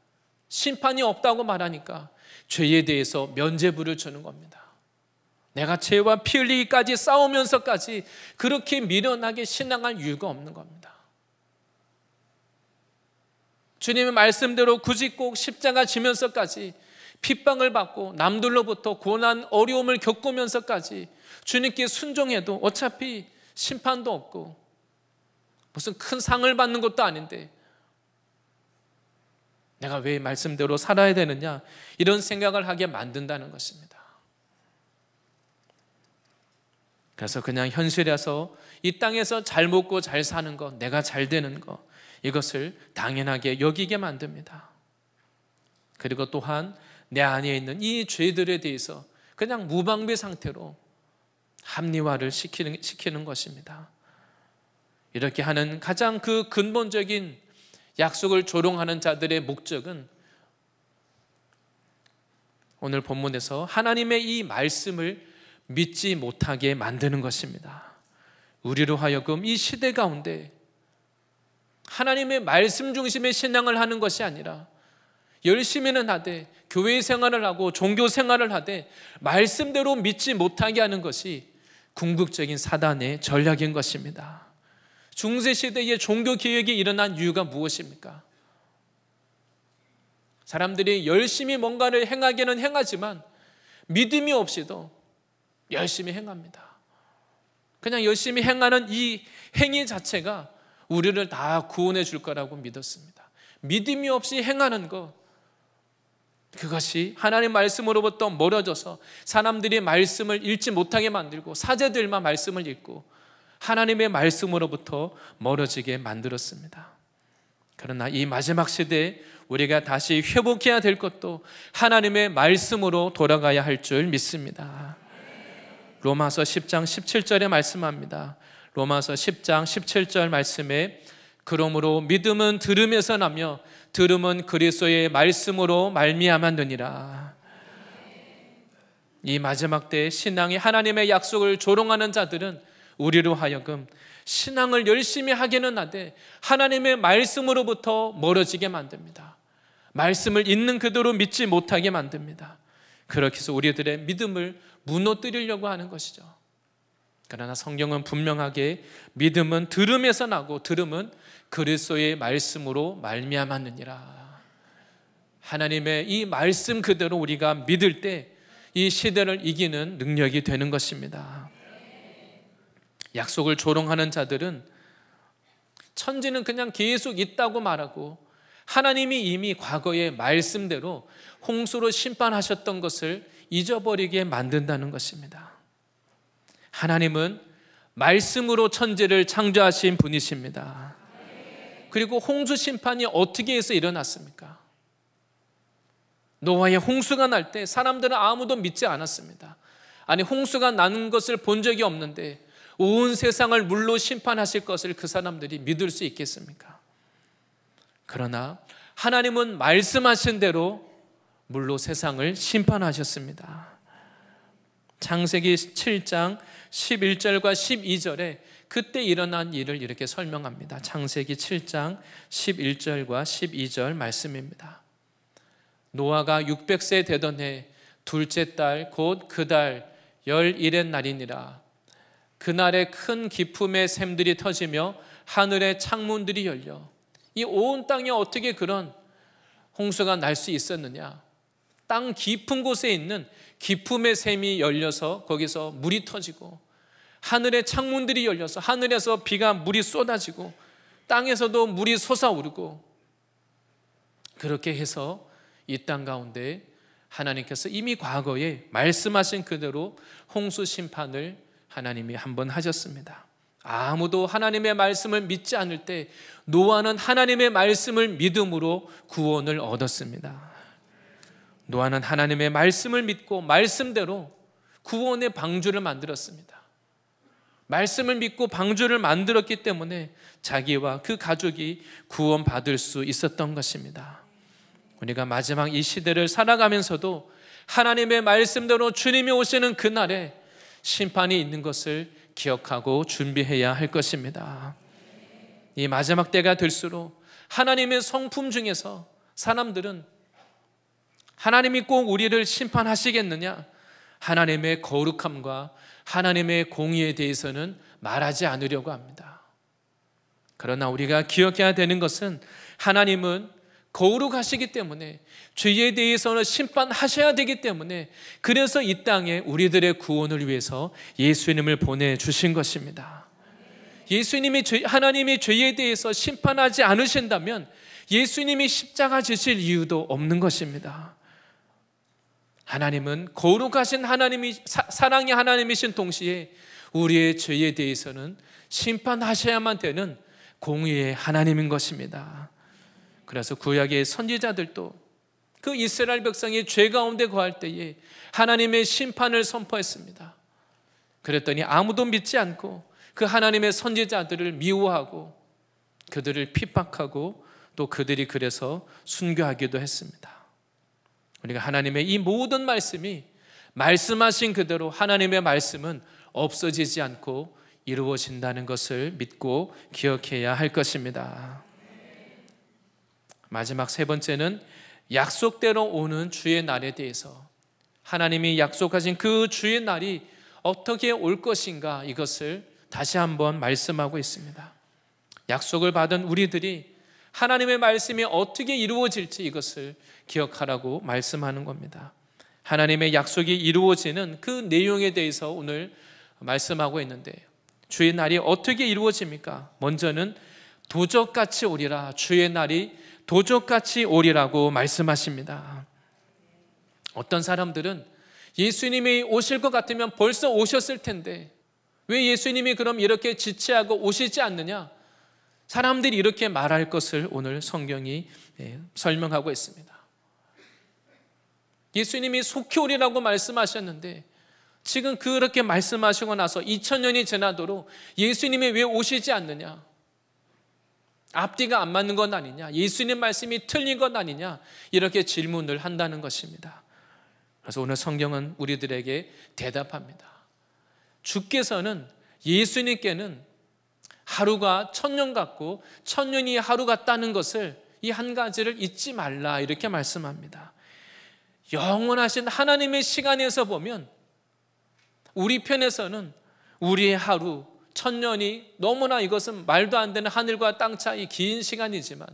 심판이 없다고 말하니까 죄에 대해서 면죄부를 주는 겁니다. 내가 죄와 피 흘리기까지 싸우면서까지 그렇게 미련하게 신앙할 이유가 없는 겁니다. 주님의 말씀대로 굳이 꼭 십자가 지면서까지 핍박을 받고 남들로부터 고난, 어려움을 겪으면서까지 주님께 순종해도 어차피 심판도 없고 무슨 큰 상을 받는 것도 아닌데 내가 왜 말씀대로 살아야 되느냐, 이런 생각을 하게 만든다는 것입니다. 그래서 그냥 현실에서 이 땅에서 잘 먹고 잘 사는 것, 내가 잘 되는 것, 이것을 당연하게 여기게 만듭니다. 그리고 또한 내 안에 있는 이 죄들에 대해서 그냥 무방비 상태로 합리화를 시키는 것입니다. 이렇게 하는 가장 그 근본적인 약속을 조롱하는 자들의 목적은 오늘 본문에서 하나님의 이 말씀을 믿지 못하게 만드는 것입니다. 우리로 하여금 이 시대 가운데 하나님의 말씀 중심의 신앙을 하는 것이 아니라 열심히는 하되 교회 생활을 하고 종교 생활을 하되 말씀대로 믿지 못하게 하는 것이 궁극적인 사단의 전략인 것입니다. 중세시대에 종교개혁이 일어난 이유가 무엇입니까? 사람들이 열심히 뭔가를 행하기는 행하지만 믿음이 없이도 열심히 행합니다. 그냥 열심히 행하는 이 행위 자체가 우리를 다 구원해 줄 거라고 믿었습니다. 믿음이 없이 행하는 것, 그것이 하나님 말씀으로부터 멀어져서 사람들이 말씀을 읽지 못하게 만들고 사제들만 말씀을 읽고 하나님의 말씀으로부터 멀어지게 만들었습니다. 그러나 이 마지막 시대에 우리가 다시 회복해야 될 것도 하나님의 말씀으로 돌아가야 할 줄 믿습니다. 로마서 10장 17절에 말씀합니다. 로마서 10장 17절 말씀에 그러므로 믿음은 들음에서 나며 들음은 그리스도의 말씀으로 말미암았느니라. 이 마지막 때에 신앙이 하나님의 약속을 조롱하는 자들은 우리로 하여금 신앙을 열심히 하기는 하되 하나님의 말씀으로부터 멀어지게 만듭니다. 말씀을 있는 그대로 믿지 못하게 만듭니다. 그렇게 해서 우리들의 믿음을 무너뜨리려고 하는 것이죠. 그러나 성경은 분명하게 믿음은 들음에서 나고 들음은 그리스도의 말씀으로 말미암았느니라. 하나님의 이 말씀 그대로 우리가 믿을 때 이 시대를 이기는 능력이 되는 것입니다. 약속을 조롱하는 자들은 천지는 그냥 계속 있다고 말하고 하나님이 이미 과거의 말씀대로 홍수로 심판하셨던 것을 잊어버리게 만든다는 것입니다. 하나님은 말씀으로 천지를 창조하신 분이십니다. 그리고 홍수 심판이 어떻게 해서 일어났습니까? 노아의 홍수가 날 때 사람들은 아무도 믿지 않았습니다. 아니, 홍수가 나는 것을 본 적이 없는데 온 세상을 물로 심판하실 것을 그 사람들이 믿을 수 있겠습니까? 그러나 하나님은 말씀하신 대로 물로 세상을 심판하셨습니다. 창세기 7장 11절과 12절에 그때 일어난 일을 이렇게 설명합니다. 창세기 7장 11절과 12절 말씀입니다. 노아가 600세 되던 해 둘째 달 곧 그 달 11의 날이니라. 그날에 큰 기품의 샘들이 터지며 하늘의 창문들이 열려. 이 온 땅에 어떻게 그런 홍수가 날 수 있었느냐? 땅 깊은 곳에 있는 기품의 샘이 열려서 거기서 물이 터지고 하늘의 창문들이 열려서 하늘에서 물이 쏟아지고 땅에서도 물이 솟아오르고 그렇게 해서 이 땅 가운데 하나님께서 이미 과거에 말씀하신 그대로 홍수 심판을 하나님이 한번 하셨습니다. 아무도 하나님의 말씀을 믿지 않을 때 노아는 하나님의 말씀을 믿음으로 구원을 얻었습니다. 노아는 하나님의 말씀을 믿고 말씀대로 구원의 방주를 만들었습니다. 말씀을 믿고 방주를 만들었기 때문에 자기와 그 가족이 구원받을 수 있었던 것입니다. 우리가 마지막 이 시대를 살아가면서도 하나님의 말씀대로 주님이 오시는 그날에 심판이 있는 것을 기억하고 준비해야 할 것입니다. 이 마지막 때가 될수록 하나님의 성품 중에서 사람들은 하나님이 꼭 우리를 심판하시겠느냐? 하나님의 거룩함과 하나님의 공의에 대해서는 말하지 않으려고 합니다. 그러나 우리가 기억해야 되는 것은 하나님은 거룩하시기 때문에 죄에 대해서는 심판하셔야 되기 때문에 그래서 이 땅에 우리들의 구원을 위해서 예수님을 보내주신 것입니다. 하나님이 죄에 대해서 심판하지 않으신다면 예수님이 십자가 지실 이유도 없는 것입니다. 하나님은 거룩하신 하나님이 사랑의 하나님이신 동시에 우리의 죄에 대해서는 심판하셔야만 되는 공의의 하나님인 것입니다. 그래서 구약의 선지자들도 그 이스라엘 백성이 죄 가운데 거할 때에 하나님의 심판을 선포했습니다. 그랬더니 아무도 믿지 않고 그 하나님의 선지자들을 미워하고 그들을 핍박하고 또 그들이 그래서 순교하기도 했습니다. 우리가 하나님의 이 모든 말씀이 말씀하신 그대로 하나님의 말씀은 없어지지 않고 이루어진다는 것을 믿고 기억해야 할 것입니다. 마지막 세 번째는 약속대로 오는 주의 날에 대해서 하나님이 약속하신 그 주의 날이 어떻게 올 것인가 이것을 다시 한번 말씀하고 있습니다. 약속을 받은 우리들이 하나님의 말씀이 어떻게 이루어질지 이것을 기억하라고 말씀하는 겁니다. 하나님의 약속이 이루어지는 그 내용에 대해서 오늘 말씀하고 있는데 주의 날이 어떻게 이루어집니까? 먼저는 도적같이 오리라. 주의 날이 도적같이 오리라고 말씀하십니다. 어떤 사람들은 예수님이 오실 것 같으면 벌써 오셨을 텐데 왜 예수님이 그럼 이렇게 지체하고 오시지 않느냐? 사람들이 이렇게 말할 것을 오늘 성경이 설명하고 있습니다. 예수님이 속히 오리라고 말씀하셨는데 지금 그렇게 말씀하시고 나서 2000년이 지나도록 예수님이 왜 오시지 않느냐? 앞뒤가 안 맞는 건 아니냐? 예수님 말씀이 틀린 건 아니냐? 이렇게 질문을 한다는 것입니다. 그래서 오늘 성경은 우리들에게 대답합니다. 주께서는 예수님께는 하루가 1000년 같고 1000년이 하루 같다는 것을, 이 한 가지를 잊지 말라 이렇게 말씀합니다. 영원하신 하나님의 시간에서 보면 우리 편에서는 우리의 하루 1000년이 너무나, 이것은 말도 안 되는 하늘과 땅 차이 긴 시간이지만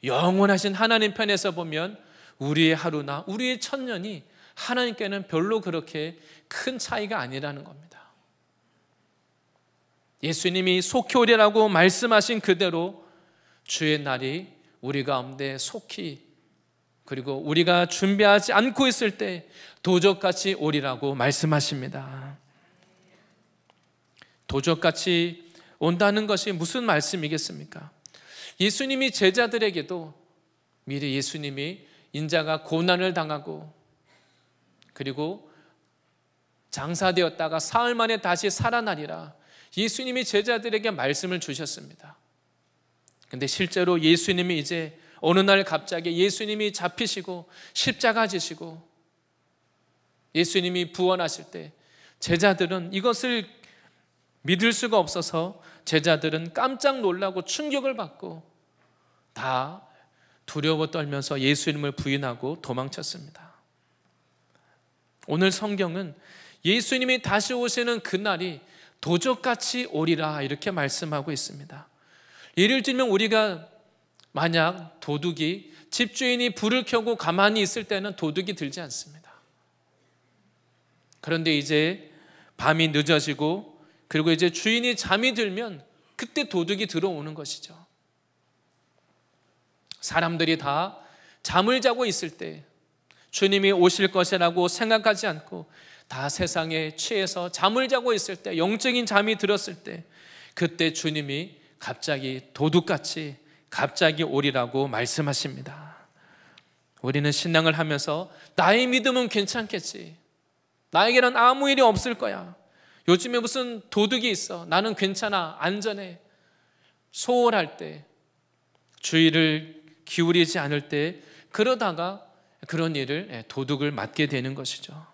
영원하신 하나님 편에서 보면 우리의 하루나 우리의 1000년이 하나님께는 별로 그렇게 큰 차이가 아니라는 겁니다. 예수님이 속히 오리라고 말씀하신 그대로 주의 날이 우리 가운데 속히, 그리고 우리가 준비하지 않고 있을 때 도적같이 오리라고 말씀하십니다. 도적같이 온다는 것이 무슨 말씀이겠습니까? 예수님이 제자들에게도 미리 예수님이 인자가 고난을 당하고 그리고 장사되었다가 사흘 만에 다시 살아나리라 예수님이 제자들에게 말씀을 주셨습니다. 근데 실제로 예수님이 이제 어느 날 갑자기 예수님이 잡히시고 십자가 지시고 예수님이 부활하실 때 제자들은 이것을 믿을 수가 없어서 제자들은 깜짝 놀라고 충격을 받고 다 두려워 떨면서 예수님을 부인하고 도망쳤습니다. 오늘 성경은 예수님이 다시 오시는 그날이 도적같이 오리라 이렇게 말씀하고 있습니다. 예를 들면 우리가 만약 도둑이, 집주인이 불을 켜고 가만히 있을 때는 도둑이 들지 않습니다. 그런데 이제 밤이 늦어지고 그리고 이제 주인이 잠이 들면 그때 도둑이 들어오는 것이죠. 사람들이 다 잠을 자고 있을 때, 주님이 오실 것이라고 생각하지 않고 다 세상에 취해서 잠을 자고 있을 때, 영적인 잠이 들었을 때, 그때 주님이 갑자기 도둑같이 갑자기 오리라고 말씀하십니다. 우리는 신앙을 하면서 나의 믿음은 괜찮겠지, 나에게는 아무 일이 없을 거야, 요즘에 무슨 도둑이 있어, 나는 괜찮아, 안전해, 소홀할 때, 주의를 기울이지 않을 때, 그러다가 그런 일을, 도둑을 맞게 되는 것이죠.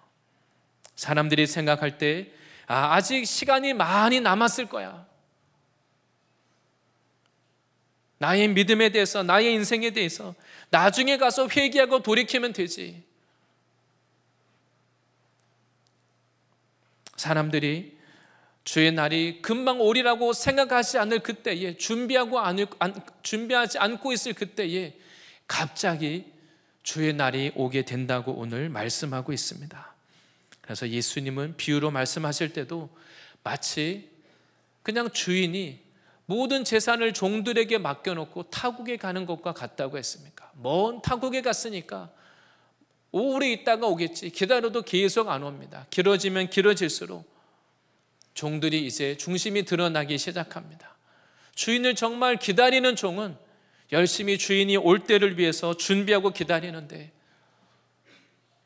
사람들이 생각할 때 아직 시간이 많이 남았을 거야, 나의 믿음에 대해서, 나의 인생에 대해서 나중에 가서 회개하고 돌이키면 되지. 사람들이 주의 날이 금방 오리라고 생각하지 않을 그때에, 준비하지 않고 있을 그때에 갑자기 주의 날이 오게 된다고 오늘 말씀하고 있습니다. 그래서 예수님은 비유로 말씀하실 때도 마치 그냥 주인이 모든 재산을 종들에게 맡겨놓고 타국에 가는 것과 같다고 했습니까? 먼 타국에 갔으니까 오래 있다가 오겠지, 기다려도 계속 안 옵니다. 길어지면 길어질수록 종들이 이제 중심이 드러나기 시작합니다. 주인을 정말 기다리는 종은 열심히 주인이 올 때를 위해서 준비하고 기다리는데,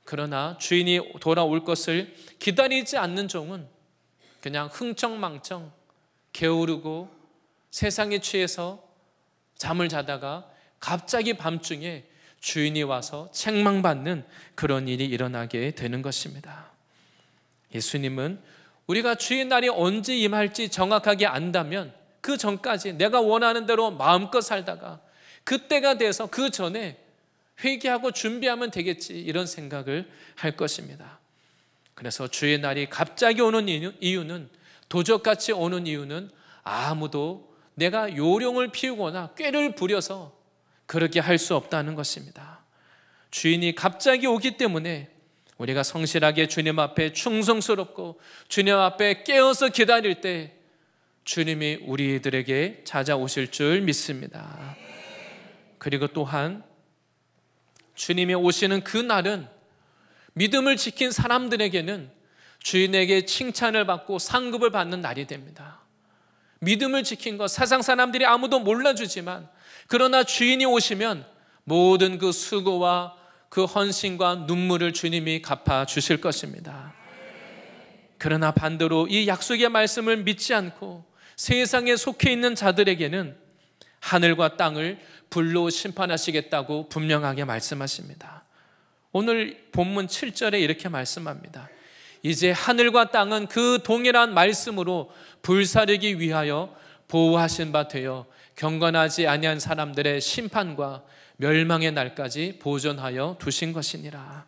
그러나 주인이 돌아올 것을 기다리지 않는 종은 그냥 흥청망청 게으르고 세상에 취해서 잠을 자다가 갑자기 밤중에 주인이 와서 책망받는 그런 일이 일어나게 되는 것입니다. 예수님은 우리가 주의 날이 언제 임할지 정확하게 안다면 그 전까지 내가 원하는 대로 마음껏 살다가 그때가 돼서 그 전에 회개하고 준비하면 되겠지, 이런 생각을 할 것입니다. 그래서 주의 날이 갑자기 오는 이유는, 도적같이 오는 이유는 아무도 내가 요령을 피우거나 꾀를 부려서 그렇게 할 수 없다는 것입니다. 주인이 갑자기 오기 때문에 우리가 성실하게 주님 앞에 충성스럽고 주님 앞에 깨어서 기다릴 때 주님이 우리들에게 찾아오실 줄 믿습니다. 그리고 또한 주님이 오시는 그 날은 믿음을 지킨 사람들에게는 주인에게 칭찬을 받고 상급을 받는 날이 됩니다. 믿음을 지킨 것, 세상 사람들이 아무도 몰라주지만 그러나 주인이 오시면 모든 그 수고와 그 헌신과 눈물을 주님이 갚아주실 것입니다. 그러나 반대로 이 약속의 말씀을 믿지 않고 세상에 속해 있는 자들에게는 하늘과 땅을 불로 심판하시겠다고 분명하게 말씀하십니다. 오늘 본문 7절에 이렇게 말씀합니다. 이제 하늘과 땅은 그 동일한 말씀으로 불사르기 위하여 보호하신 바 되어 경건하지 아니한 사람들의 심판과 멸망의 날까지 보존하여 두신 것이니라.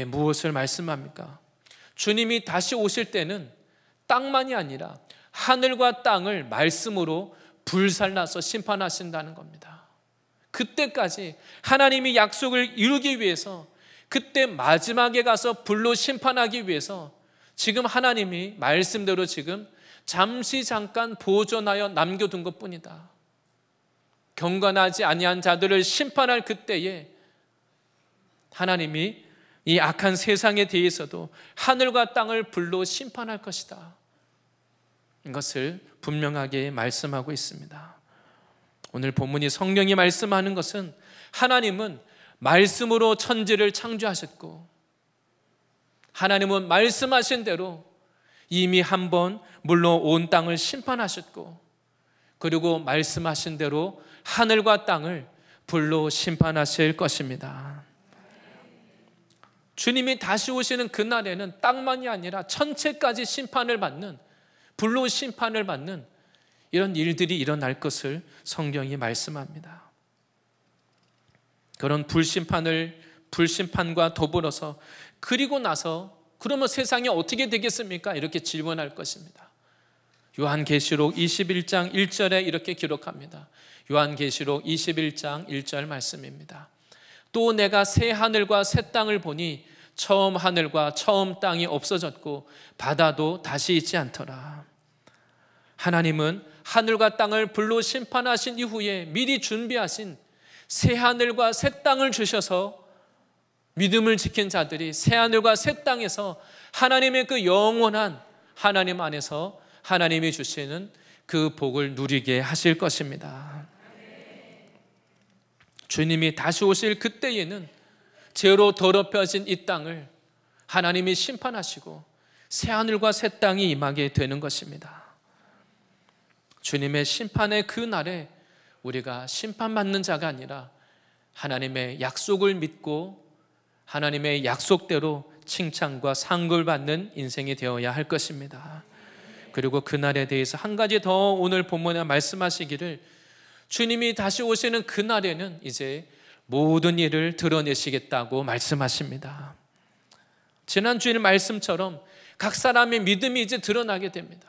무엇을 말씀합니까? 주님이 다시 오실 때는 땅만이 아니라 하늘과 땅을 말씀으로 불살라서 심판하신다는 겁니다. 그때까지 하나님이 약속을 이루기 위해서, 그때 마지막에 가서 불로 심판하기 위해서 지금 하나님이 말씀대로 지금 잠시 잠깐 보존하여 남겨둔 것뿐이다. 경건하지 아니한 자들을 심판할 그때에 하나님이 이 악한 세상에 대해서도 하늘과 땅을 불로 심판할 것이다. 이것을 분명하게 말씀하고 있습니다. 오늘 본문이 성령이 말씀하는 것은 하나님은 말씀으로 천지를 창조하셨고 하나님은 말씀하신 대로 이미 한번 물론 온 땅을 심판하셨고 그리고 말씀하신 대로 하늘과 땅을 불로 심판하실 것입니다. 주님이 다시 오시는 그날에는 땅만이 아니라 천체까지 심판을 받는, 불로 심판을 받는 이런 일들이 일어날 것을 성경이 말씀합니다. 그런 불심판과 더불어서 그리고 나서 그러면 세상이 어떻게 되겠습니까? 이렇게 질문할 것입니다. 요한계시록 21장 1절에 이렇게 기록합니다. 요한계시록 21장 1절 말씀입니다. 또 내가 새 하늘과 새 땅을 보니 처음 하늘과 처음 땅이 없어졌고 바다도 다시 있지 않더라. 하나님은 하늘과 땅을 불로 심판하신 이후에 미리 준비하신 새 하늘과 새 땅을 주셔서 믿음을 지킨 자들이 새 하늘과 새 땅에서 하나님의 그 영원한 하나님 안에서 하나님이 주시는 그 복을 누리게 하실 것입니다. 주님이 다시 오실 그때에는 죄로 더럽혀진 이 땅을 하나님이 심판하시고 새 하늘과 새 땅이 임하게 되는 것입니다. 주님의 심판의 그 날에 우리가 심판받는 자가 아니라 하나님의 약속을 믿고 하나님의 약속대로 칭찬과 상급을 받는 인생이 되어야 할 것입니다. 그리고 그날에 대해서 한 가지 더 오늘 본문에 말씀하시기를 주님이 다시 오시는 그날에는 이제 모든 일을 드러내시겠다고 말씀하십니다. 지난주일 말씀처럼 각 사람의 믿음이 이제 드러나게 됩니다.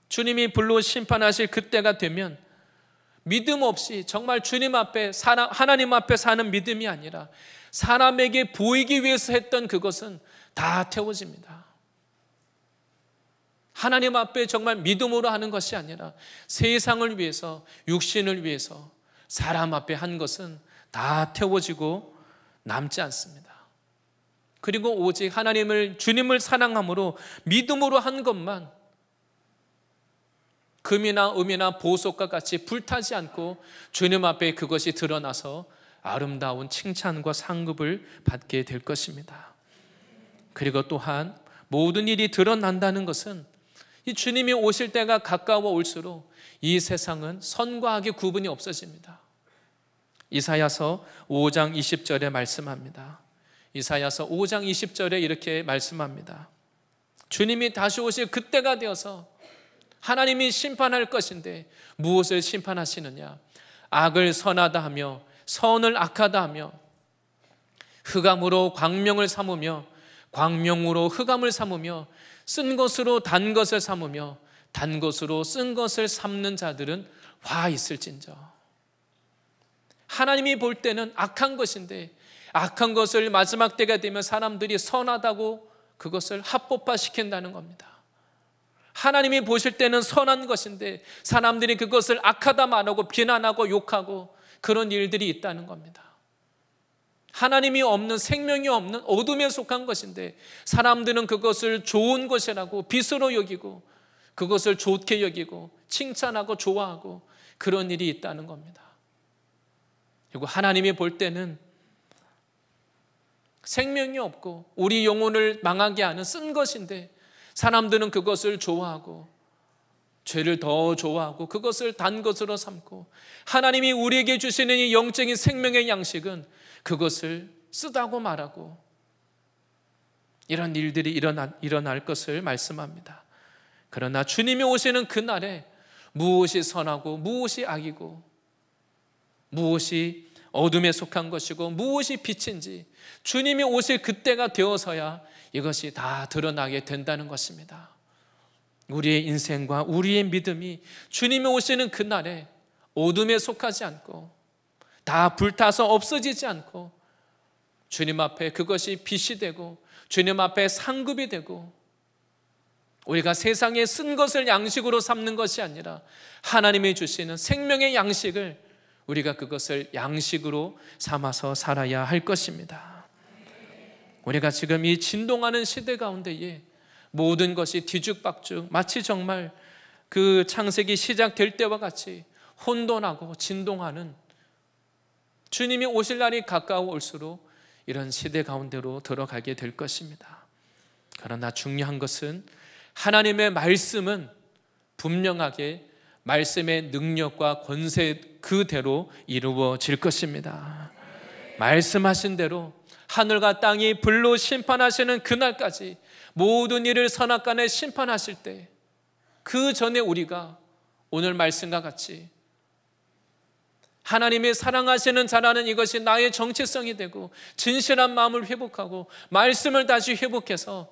주님이 불로 심판하실 그때가 되면 믿음 없이 정말 주님 앞에 하나님 앞에 사는 믿음이 아니라 사람에게 보이기 위해서 했던 그것은 다 태워집니다. 하나님 앞에 정말 믿음으로 하는 것이 아니라 세상을 위해서, 육신을 위해서 사람 앞에 한 것은 다 태워지고 남지 않습니다. 그리고 오직 주님을 사랑함으로 믿음으로 한 것만 금이나 음이나 보석과 같이 불타지 않고 주님 앞에 그것이 드러나서 아름다운 칭찬과 상급을 받게 될 것입니다. 그리고 또한 모든 일이 드러난다는 것은 이 주님이 오실 때가 가까워 올수록 이 세상은 선과 악의 구분이 없어집니다. 이사야서 5장 20절에 말씀합니다. 이사야서 5장 20절에 이렇게 말씀합니다. 주님이 다시 오실 그때가 되어서 하나님이 심판할 것인데 무엇을 심판하시느냐? 악을 선하다 하며 선을 악하다 하며 흑암으로 광명을 삼으며 광명으로 흑암을 삼으며 쓴 것으로 단 것을 삼으며 단 것으로 쓴 것을 삼는 자들은 화 있을진저. 하나님이 볼 때는 악한 것인데 악한 것을 마지막 때가 되면 사람들이 선하다고 그것을 합법화시킨다는 겁니다. 하나님이 보실 때는 선한 것인데 사람들이 그것을 악하다 말하고 비난하고 욕하고 그런 일들이 있다는 겁니다. 하나님이 없는, 생명이 없는 어둠에 속한 것인데 사람들은 그것을 좋은 것이라고 빛으로 여기고 그것을 좋게 여기고 칭찬하고 좋아하고 그런 일이 있다는 겁니다. 그리고 하나님이 볼 때는 생명이 없고 우리 영혼을 망하게 하는 쓴 것인데 사람들은 그것을 좋아하고 죄를 더 좋아하고 그것을 단 것으로 삼고, 하나님이 우리에게 주시는 이 영적인 생명의 양식은 그것을 쓰다고 말하고, 이런 일들이 일어날 것을 말씀합니다. 그러나 주님이 오시는 그날에 무엇이 선하고 무엇이 악이고 무엇이 어둠에 속한 것이고 무엇이 빛인지 주님이 오실 그때가 되어서야 이것이 다 드러나게 된다는 것입니다. 우리의 인생과 우리의 믿음이 주님이 오시는 그날에 어둠에 속하지 않고 다 불타서 없어지지 않고 주님 앞에 그것이 빛이 되고 주님 앞에 상급이 되고, 우리가 세상에 쓴 것을 양식으로 삼는 것이 아니라 하나님이 주시는 생명의 양식을 우리가 그것을 양식으로 삼아서 살아야 할 것입니다. 우리가 지금 이 진동하는 시대 가운데에 모든 것이 뒤죽박죽, 마치 정말 그 창세기 시작될 때와 같이 혼돈하고 진동하는, 주님이 오실 날이 가까워올수록 이런 시대 가운데로 들어가게 될 것입니다. 그러나 중요한 것은 하나님의 말씀은 분명하게 말씀의 능력과 권세 그대로 이루어질 것입니다. 말씀하신 대로 하늘과 땅이 불로 심판하시는 그날까지 모든 일을 선악간에 심판하실 때, 그 전에 우리가 오늘 말씀과 같이 하나님이 사랑하시는 자라는 이것이 나의 정체성이 되고 진실한 마음을 회복하고 말씀을 다시 회복해서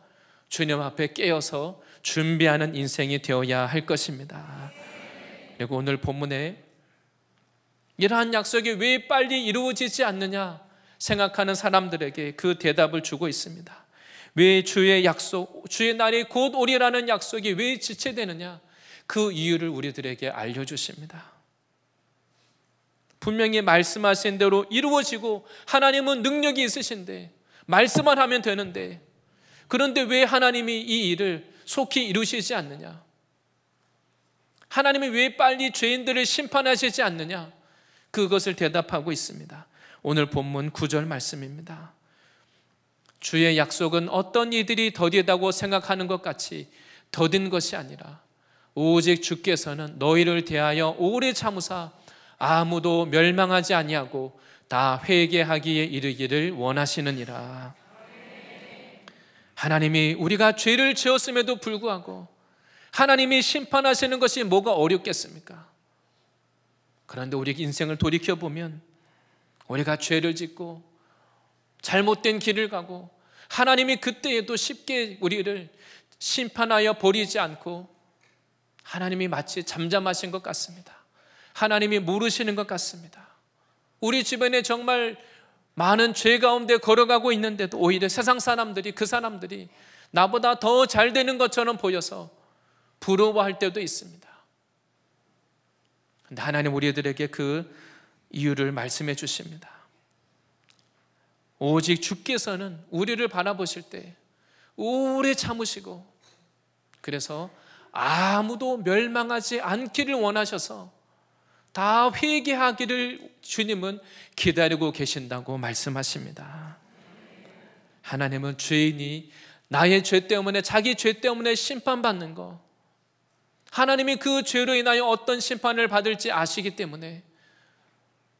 주님 앞에 깨어서 준비하는 인생이 되어야 할 것입니다. 그리고 오늘 본문에 이러한 약속이 왜 빨리 이루어지지 않느냐 생각하는 사람들에게 그 대답을 주고 있습니다. 왜 주의 약속, 주의 날이 곧 오리라는 약속이 왜 지체되느냐, 그 이유를 우리들에게 알려주십니다. 분명히 말씀하신 대로 이루어지고 하나님은 능력이 있으신데 말씀만 하면 되는데, 그런데 왜 하나님이 이 일을 속히 이루시지 않느냐, 하나님이 왜 빨리 죄인들을 심판하시지 않느냐, 그것을 대답하고 있습니다. 오늘 본문 9절 말씀입니다. 주의 약속은 어떤 이들이 더디다고 생각하는 것 같이 더딘 것이 아니라 오직 주께서는 너희를 대하여 오래 참으사 아무도 멸망하지 아니하고 다 회개하기에 이르기를 원하시느니라. 하나님이 우리가 죄를 지었음에도 불구하고 하나님이 심판하시는 것이 뭐가 어렵겠습니까? 그런데 우리 인생을 돌이켜보면 우리가 죄를 짓고 잘못된 길을 가고 하나님이 그때에도 쉽게 우리를 심판하여 버리지 않고 하나님이 마치 잠잠하신 것 같습니다. 하나님이 모르시는 것 같습니다. 우리 주변에 정말 많은 죄 가운데 걸어가고 있는데도 오히려 세상 사람들이, 그 사람들이 나보다 더 잘 되는 것처럼 보여서 부러워할 때도 있습니다. 그런데 하나님 우리들에게 그 이유를 말씀해 주십니다. 오직 주께서는 우리를 바라보실 때 오래 참으시고, 그래서 아무도 멸망하지 않기를 원하셔서 다 회개하기를 주님은 기다리고 계신다고 말씀하십니다. 하나님은 죄인이 나의 죄 때문에, 자기 죄 때문에 심판받는 거, 하나님이 그 죄로 인하여 어떤 심판을 받을지 아시기 때문에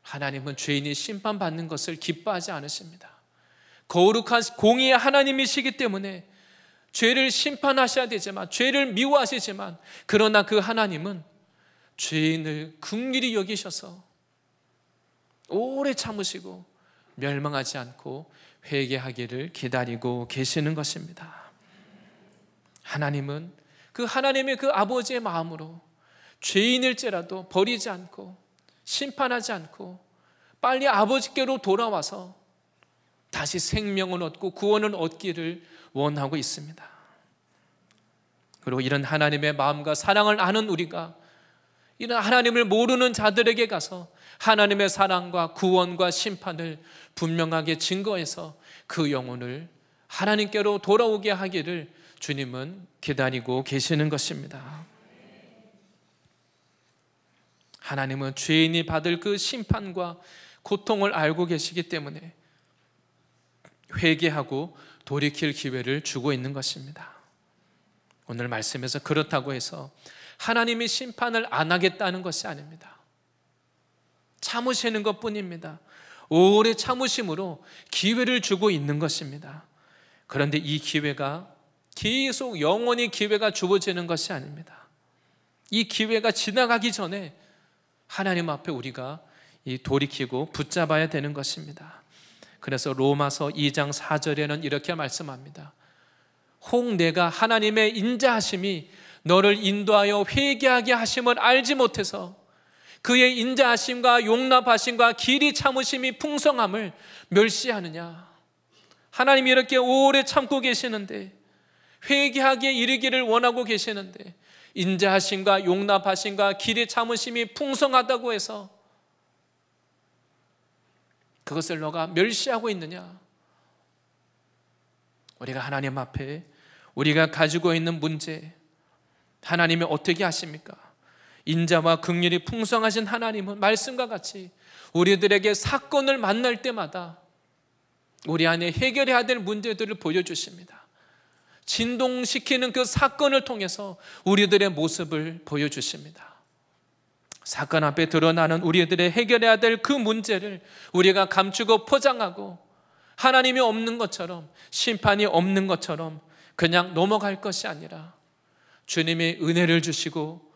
하나님은 죄인이 심판받는 것을 기뻐하지 않으십니다. 거룩한 공의의 하나님이시기 때문에 죄를 심판하셔야 되지만, 죄를 미워하시지만, 그러나 그 하나님은 죄인을 긍휼히 여기셔서 오래 참으시고 멸망하지 않고 회개하기를 기다리고 계시는 것입니다. 하나님은 그 하나님의 그 아버지의 마음으로 죄인일지라도 버리지 않고 심판하지 않고 빨리 아버지께로 돌아와서 다시 생명을 얻고 구원을 얻기를 원하고 있습니다. 그리고 이런 하나님의 마음과 사랑을 아는 우리가 이런 하나님을 모르는 자들에게 가서 하나님의 사랑과 구원과 심판을 분명하게 증거해서 그 영혼을 하나님께로 돌아오게 하기를 주님은 기다리고 계시는 것입니다. 하나님은 죄인이 받을 그 심판과 고통을 알고 계시기 때문에 회개하고 돌이킬 기회를 주고 있는 것입니다. 오늘 말씀에서 그렇다고 해서 하나님이 심판을 안 하겠다는 것이 아닙니다. 참으시는 것뿐입니다. 오래 참으심으로 기회를 주고 있는 것입니다. 그런데 이 기회가 계속 영원히 기회가 주어지는 것이 아닙니다. 이 기회가 지나가기 전에 하나님 앞에 우리가 돌이키고 붙잡아야 되는 것입니다. 그래서 로마서 2장 4절에는 이렇게 말씀합니다. 혹 내가 하나님의 인자하심이 너를 인도하여 회개하게 하심을 알지 못해서 그의 인자하심과 용납하심과 길이 참으심이 풍성함을 멸시하느냐. 하나님이 이렇게 오래 참고 계시는데, 회개하기에 이르기를 원하고 계시는데, 인자하심과 용납하심과 길이 참으심이 풍성하다고 해서 그것을 너가 멸시하고 있느냐. 우리가 하나님 앞에 우리가 가지고 있는 문제, 하나님이 어떻게 하십니까? 인자와 긍휼이 풍성하신 하나님은 말씀과 같이 우리들에게 사건을 만날 때마다 우리 안에 해결해야 될 문제들을 보여주십니다. 진동시키는 그 사건을 통해서 우리들의 모습을 보여주십니다. 사건 앞에 드러나는 우리들의 해결해야 될 그 문제를 우리가 감추고 포장하고 하나님이 없는 것처럼, 심판이 없는 것처럼 그냥 넘어갈 것이 아니라 주님이 은혜를 주시고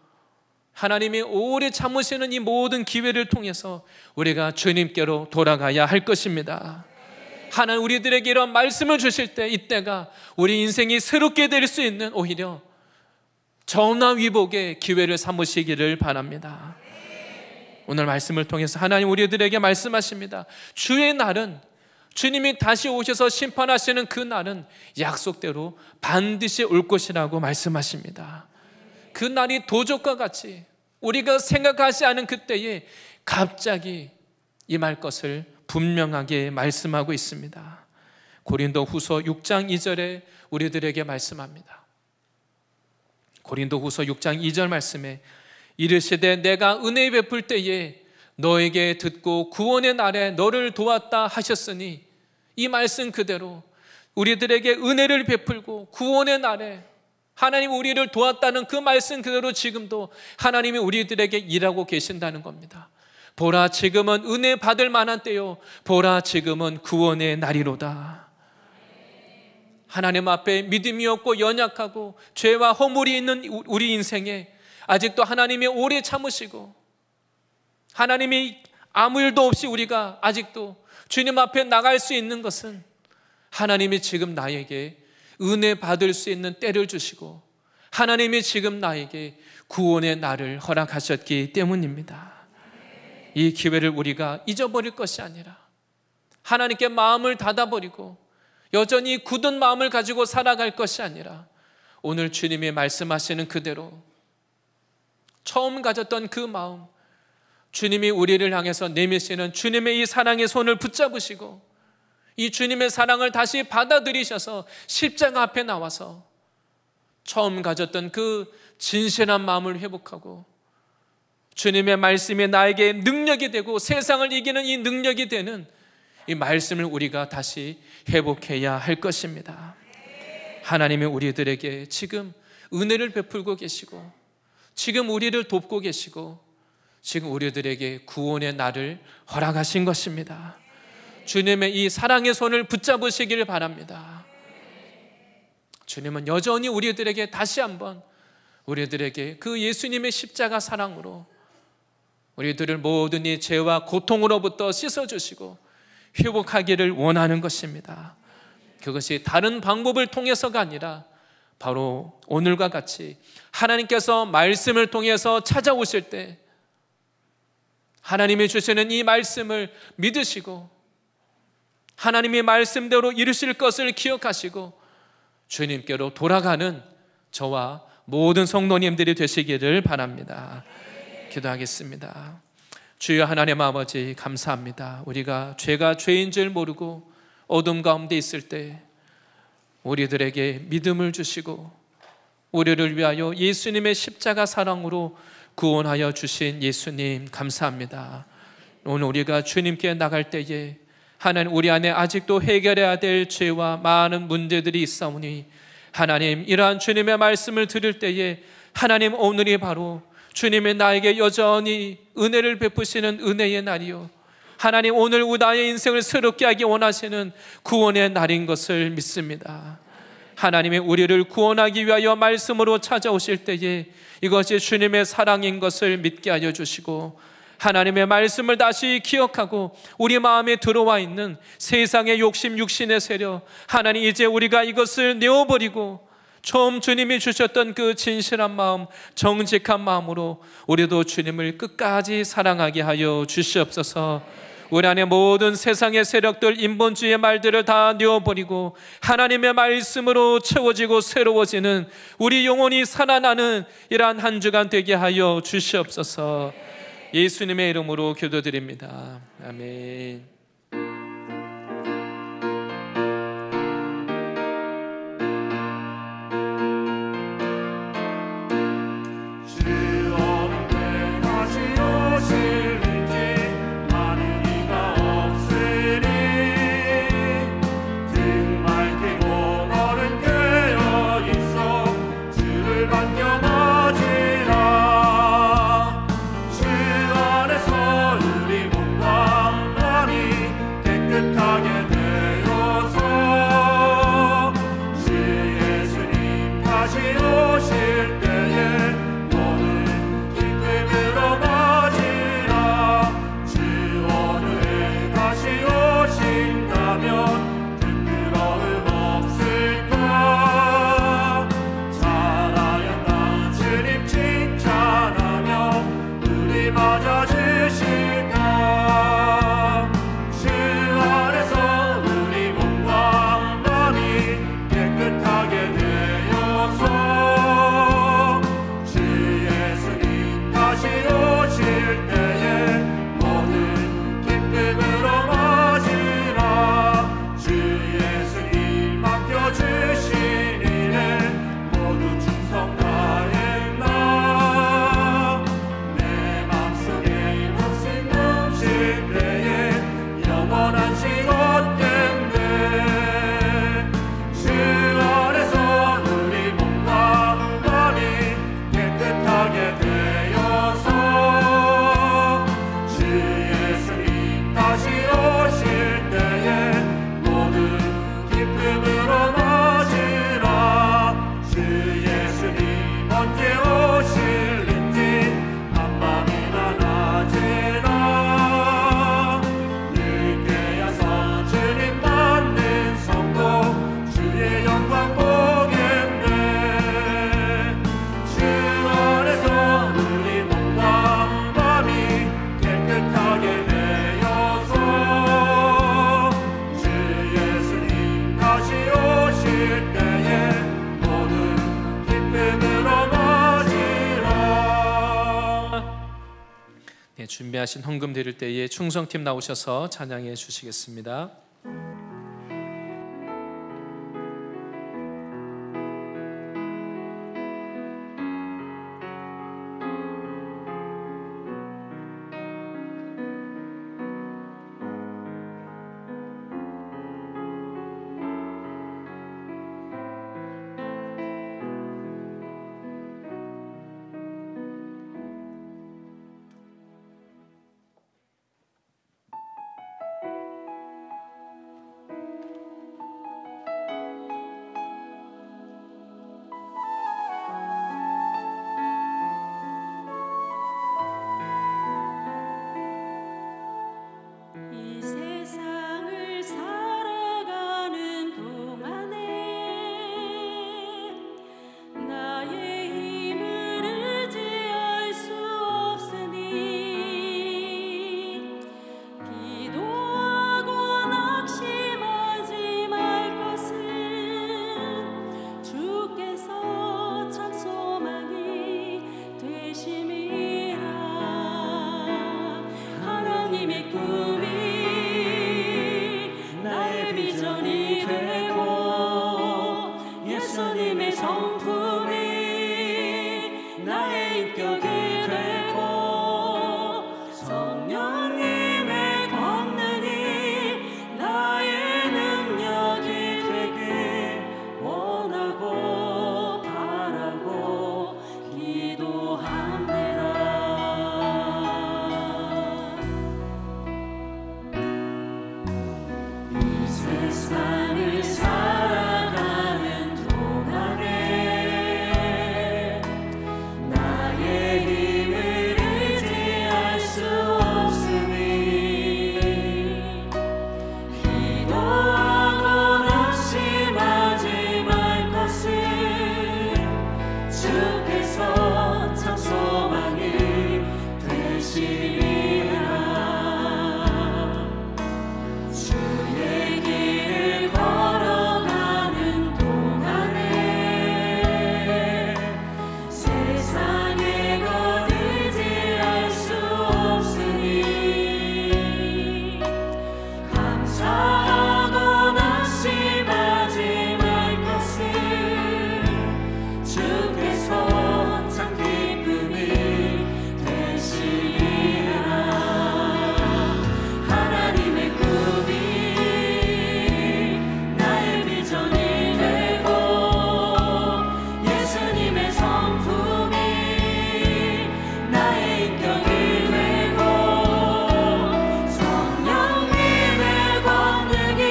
하나님이 오래 참으시는 이 모든 기회를 통해서 우리가 주님께로 돌아가야 할 것입니다. 하나님 우리들에게 이런 말씀을 주실 때, 이때가 우리 인생이 새롭게 될 수 있는 오히려 전화위복의 기회를 삼으시기를 바랍니다. 오늘 말씀을 통해서 하나님 우리들에게 말씀하십니다. 주의 날은, 주님이 다시 오셔서 심판하시는 그 날은 약속대로 반드시 올 것이라고 말씀하십니다. 그 날이 도적과 같이 우리가 생각하지 않은 그때에 갑자기 임할 것을 분명하게 말씀하고 있습니다. 고린도후서 6장 2절에 우리들에게 말씀합니다. 고린도후서 6장 2절 말씀에 이르시되 내가 은혜 베풀 때에 너에게 듣고 구원의 날에 너를 도왔다 하셨으니, 이 말씀 그대로 우리들에게 은혜를 베풀고 구원의 날에 하나님 우리를 도왔다는 그 말씀 그대로 지금도 하나님이 우리들에게 일하고 계신다는 겁니다. 보라 지금은 은혜 받을 만한 때요, 보라 지금은 구원의 날이로다. 하나님 앞에 믿음이 없고 연약하고 죄와 허물이 있는 우리 인생에 아직도 하나님이 오래 참으시고 하나님이 아무 일도 없이 우리가 아직도 주님 앞에 나갈 수 있는 것은 하나님이 지금 나에게 은혜 받을 수 있는 때를 주시고 하나님이 지금 나에게 구원의 날을 허락하셨기 때문입니다. 이 기회를 우리가 잊어버릴 것이 아니라 하나님께 마음을 닫아버리고 여전히 굳은 마음을 가지고 살아갈 것이 아니라 오늘 주님이 말씀하시는 그대로 처음 가졌던 그 마음, 주님이 우리를 향해서 내미시는 주님의 이 사랑의 손을 붙잡으시고 이 주님의 사랑을 다시 받아들이셔서 십자가 앞에 나와서 처음 가졌던 그 진실한 마음을 회복하고 주님의 말씀이 나에게 능력이 되고 세상을 이기는 이 능력이 되는 이 말씀을 우리가 다시 회복해야 할 것입니다. 하나님이 우리들에게 지금 은혜를 베풀고 계시고 지금 우리를 돕고 계시고 지금 우리들에게 구원의 날을 허락하신 것입니다. 주님의 이 사랑의 손을 붙잡으시기를 바랍니다. 주님은 여전히 우리들에게 다시 한번 우리들에게 그 예수님의 십자가 사랑으로 우리들을 모든 이 죄와 고통으로부터 씻어주시고 회복하기를 원하는 것입니다. 그것이 다른 방법을 통해서가 아니라 바로 오늘과 같이 하나님께서 말씀을 통해서 찾아오실 때 하나님이 주시는 이 말씀을 믿으시고 하나님의 말씀대로 이루실 것을 기억하시고 주님께로 돌아가는 저와 모든 성도님들이 되시기를 바랍니다. 기도하겠습니다. 주여 하나님 아버지 감사합니다. 우리가 죄가 죄인 줄 모르고 어둠 가운데 있을 때 우리들에게 믿음을 주시고 우리를 위하여 예수님의 십자가 사랑으로 구원하여 주신 예수님 감사합니다. 오늘 우리가 주님께 나갈 때에 하나님, 우리 안에 아직도 해결해야 될 죄와 많은 문제들이 있사오니 하나님, 이러한 주님의 말씀을 들을 때에 하나님, 오늘이 바로 주님의 나에게 여전히 은혜를 베푸시는 은혜의 날이요, 하나님, 오늘 나의 인생을 새롭게 하기 원하시는 구원의 날인 것을 믿습니다. 하나님의 우리를 구원하기 위하여 말씀으로 찾아오실 때에 이것이 주님의 사랑인 것을 믿게 하여 주시고, 하나님의 말씀을 다시 기억하고 우리 마음에 들어와 있는 세상의 욕심, 육신의 세력, 하나님, 이제 우리가 이것을 내어버리고 처음 주님이 주셨던 그 진실한 마음, 정직한 마음으로 우리도 주님을 끝까지 사랑하게 하여 주시옵소서. 우리 안에 모든 세상의 세력들, 인본주의의 말들을 다 내어버리고 하나님의 말씀으로 채워지고 새로워지는 우리 영혼이 살아나는 이러한 한 주간 되게 하여 주시옵소서. 예수님의 이름으로 기도드립니다. 아멘. 준비하신 헌금 드릴 때에 충성팀 나오셔서 찬양해 주시겠습니다. 성품이 나의 인격이 되 주께서 참 소망이 되시리라. 주의 길을 걸어가는 동안에 세상의 것 의지할 수 없으니 감사하고 낙심하지 말 것을 주께서 참 기쁨이 되시리라. 하나님의 꿈이 나의 비전이 되고 예수님의 성품이 나의 인격이 되고 성령님의 권능이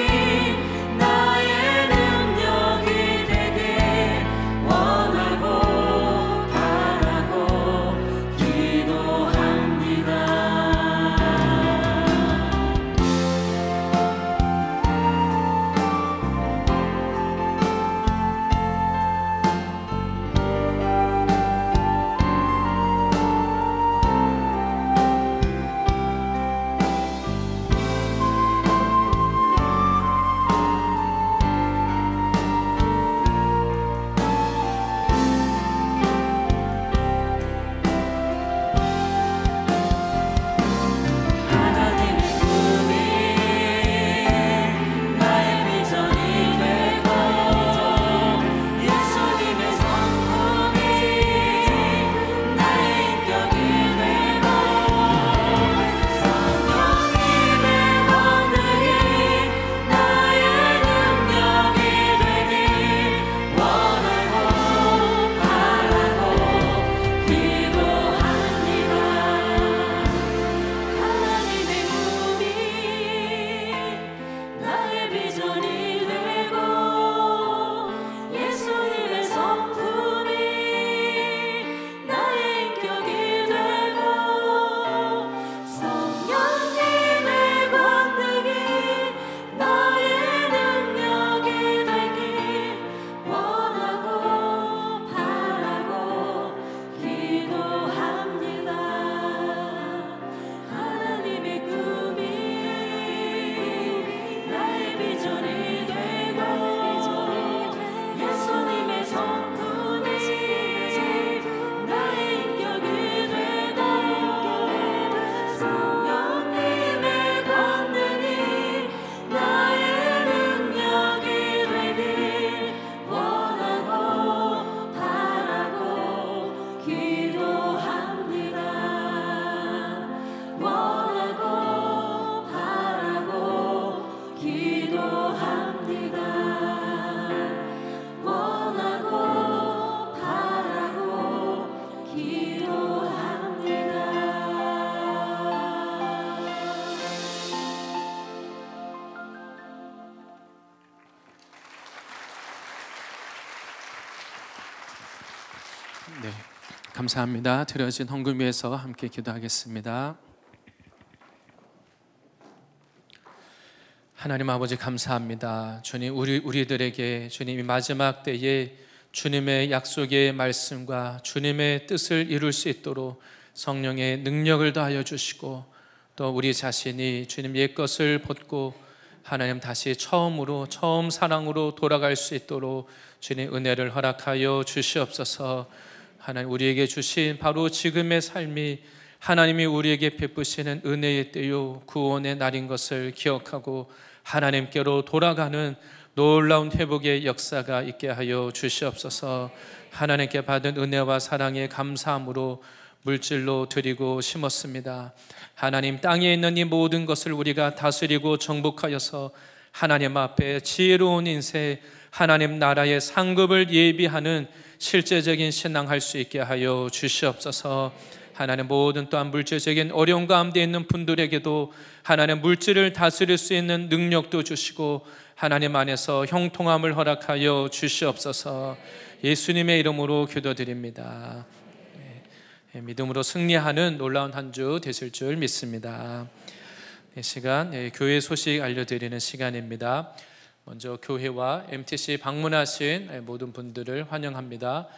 나의 능력이 되게 원하고 바라고 기도합니다. 하나님의 꿈이 나의 비전이 되고 예수님의 성품이 나의 인격이 되고 성령님의 권능이 나의 능력이 되길 원하고 바라고 기도합니다. 하나님의 꿈이 나의 비전이 되고 예수님의 성품이 나의 인격이 되고 성령님의 권능이 나의 능력이 되길 원하고 바라고 기도합니다. 하나님의 꿈이 나의 비전이 되고 예수님의 성품이 나의 인격이 되고 성령님의 권능이 나의 능력이 되길 원하고 바라고 기도합니다. 원하고 바라고 기도합니다. 원하고 바라고 기도합니다. 네, 감사합니다. 드려진 헌금 위해서 함께 기도하겠습니다. 하나님 아버지 감사합니다. 주님, 우리들에게 주님이 마지막 때에 주님의 약속의 말씀과 주님의 뜻을 이룰 수 있도록 성령의 능력을 더하여 주시고 또 우리 자신이 주님 옛것을 벗고 하나님 다시 처음 사랑으로 돌아갈 수 있도록 주님 은혜를 허락하여 주시옵소서. 하나님 우리에게 주신 바로 지금의 삶이 하나님이 우리에게 베푸시는 은혜의 때요 구원의 날인 것을 기억하고 하나님께로 돌아가는 놀라운 회복의 역사가 있게 하여 주시옵소서. 하나님께 받은 은혜와 사랑에 감사함으로 물질로 드리고 심었습니다. 하나님 땅에 있는 이 모든 것을 우리가 다스리고 정복하여서 하나님 앞에 지혜로운 인생, 하나님 나라의 상급을 예비하는 실제적인 신앙할 수 있게 하여 주시옵소서. 하나님 모든 또한 물질적인 어려움 가운데 있는 분들에게도 하나님 물질을 다스릴 수 있는 능력도 주시고 하나님 안에서 형통함을 허락하여 주시옵소서. 예수님의 이름으로 기도드립니다. 믿음으로 승리하는 놀라운 한 주 되실 줄 믿습니다. 이 시간 교회 소식 알려드리는 시간입니다. 먼저 교회와 MTC 방문하신 모든 분들을 환영합니다.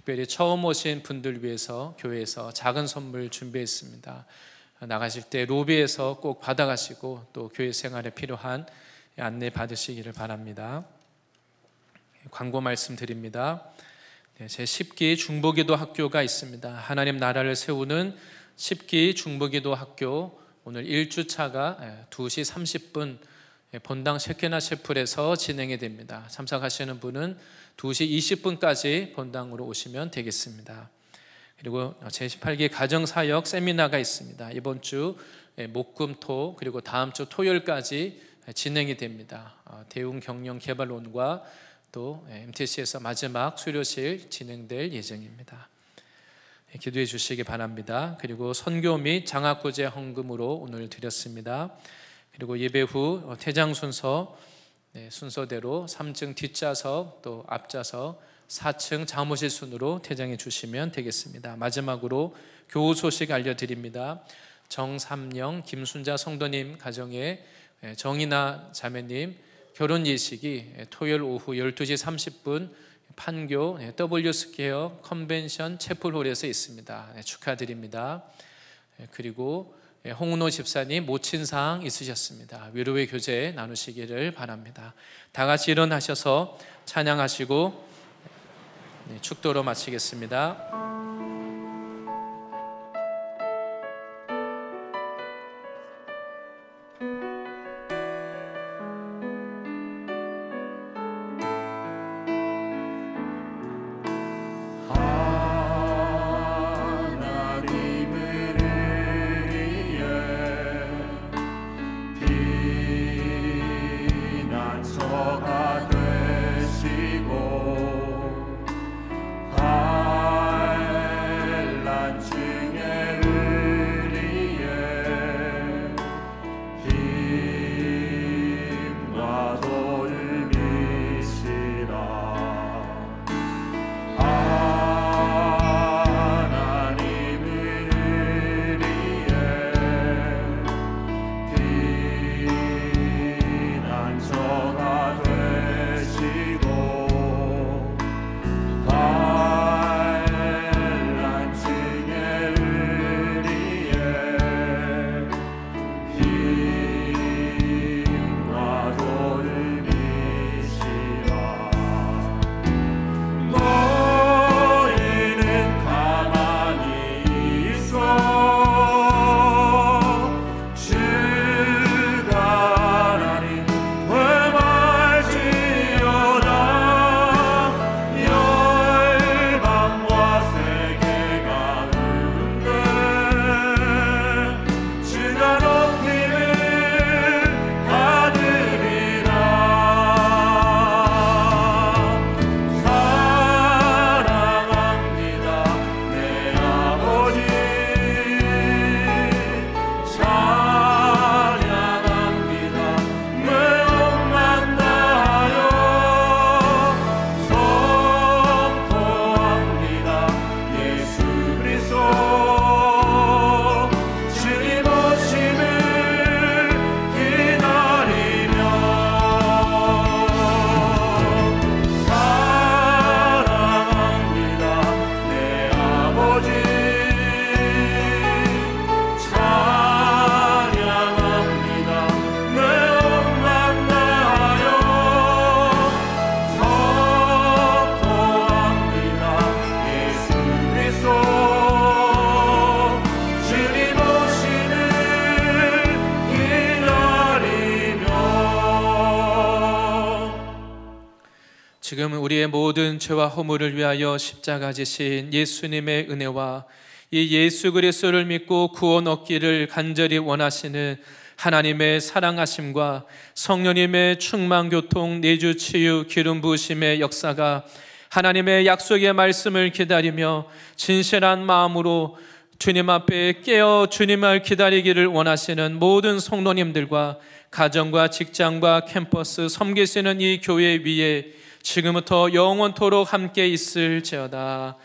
특별히 처음 오신 분들 위해서 교회에서 작은 선물 준비했습니다. 나가실 때 로비에서 꼭 받아가시고 또 교회 생활에 필요한 안내 받으시기를 바랍니다. 광고 말씀드립니다. 제 10기 중보기도 학교가 있습니다. 하나님 나라를 세우는 10기 중보기도 학교, 오늘 1주차가 2시 30분 본당 셰케나 셰플에서 진행이 됩니다. 참석하시는 분은 2시 20분까지 본당으로 오시면 되겠습니다. 그리고 제18기 가정사역 세미나가 있습니다. 이번 주 목금토 그리고 다음 주 토요일까지 진행이 됩니다. 대웅 경영 개발론과 또 MTC에서 마지막 수료실 진행될 예정입니다. 기도해 주시기 바랍니다. 그리고 선교 및 장학구제 헌금으로 오늘 드렸습니다. 그리고 예배 후 퇴장 순서대로 3층 뒷좌석 또 앞좌석 4층 사무실 순으로 퇴장해 주시면 되겠습니다. 마지막으로 교우 소식 알려드립니다. 정삼영 김순자 성도님 가정의 정인아 자매님 결혼 예식이 토요일 오후 12시 30분 판교 W스퀘어 컨벤션 채플홀에서 있습니다. 축하드립니다. 그리고 홍은호 집사님 모친사항 있으셨습니다. 위로의 교제 나누시기를 바랍니다. 다 같이 일어나셔서 찬양하시고 축도로 마치겠습니다. 지금 우리의 모든 죄와 허물을 위하여 십자가 지신 예수님의 은혜와 이 예수 그리스도를 믿고 구원 얻기를 간절히 원하시는 하나님의 사랑하심과 성령님의 충만 교통 내주 치유 기름 부으심의 역사가 하나님의 약속의 말씀을 기다리며 진실한 마음으로 주님 앞에 깨어 주님을 기다리기를 원하시는 모든 성도님들과 가정과 직장과 캠퍼스 섬기시는 이 교회 위에 지금부터 영원토록 함께 있을지어다.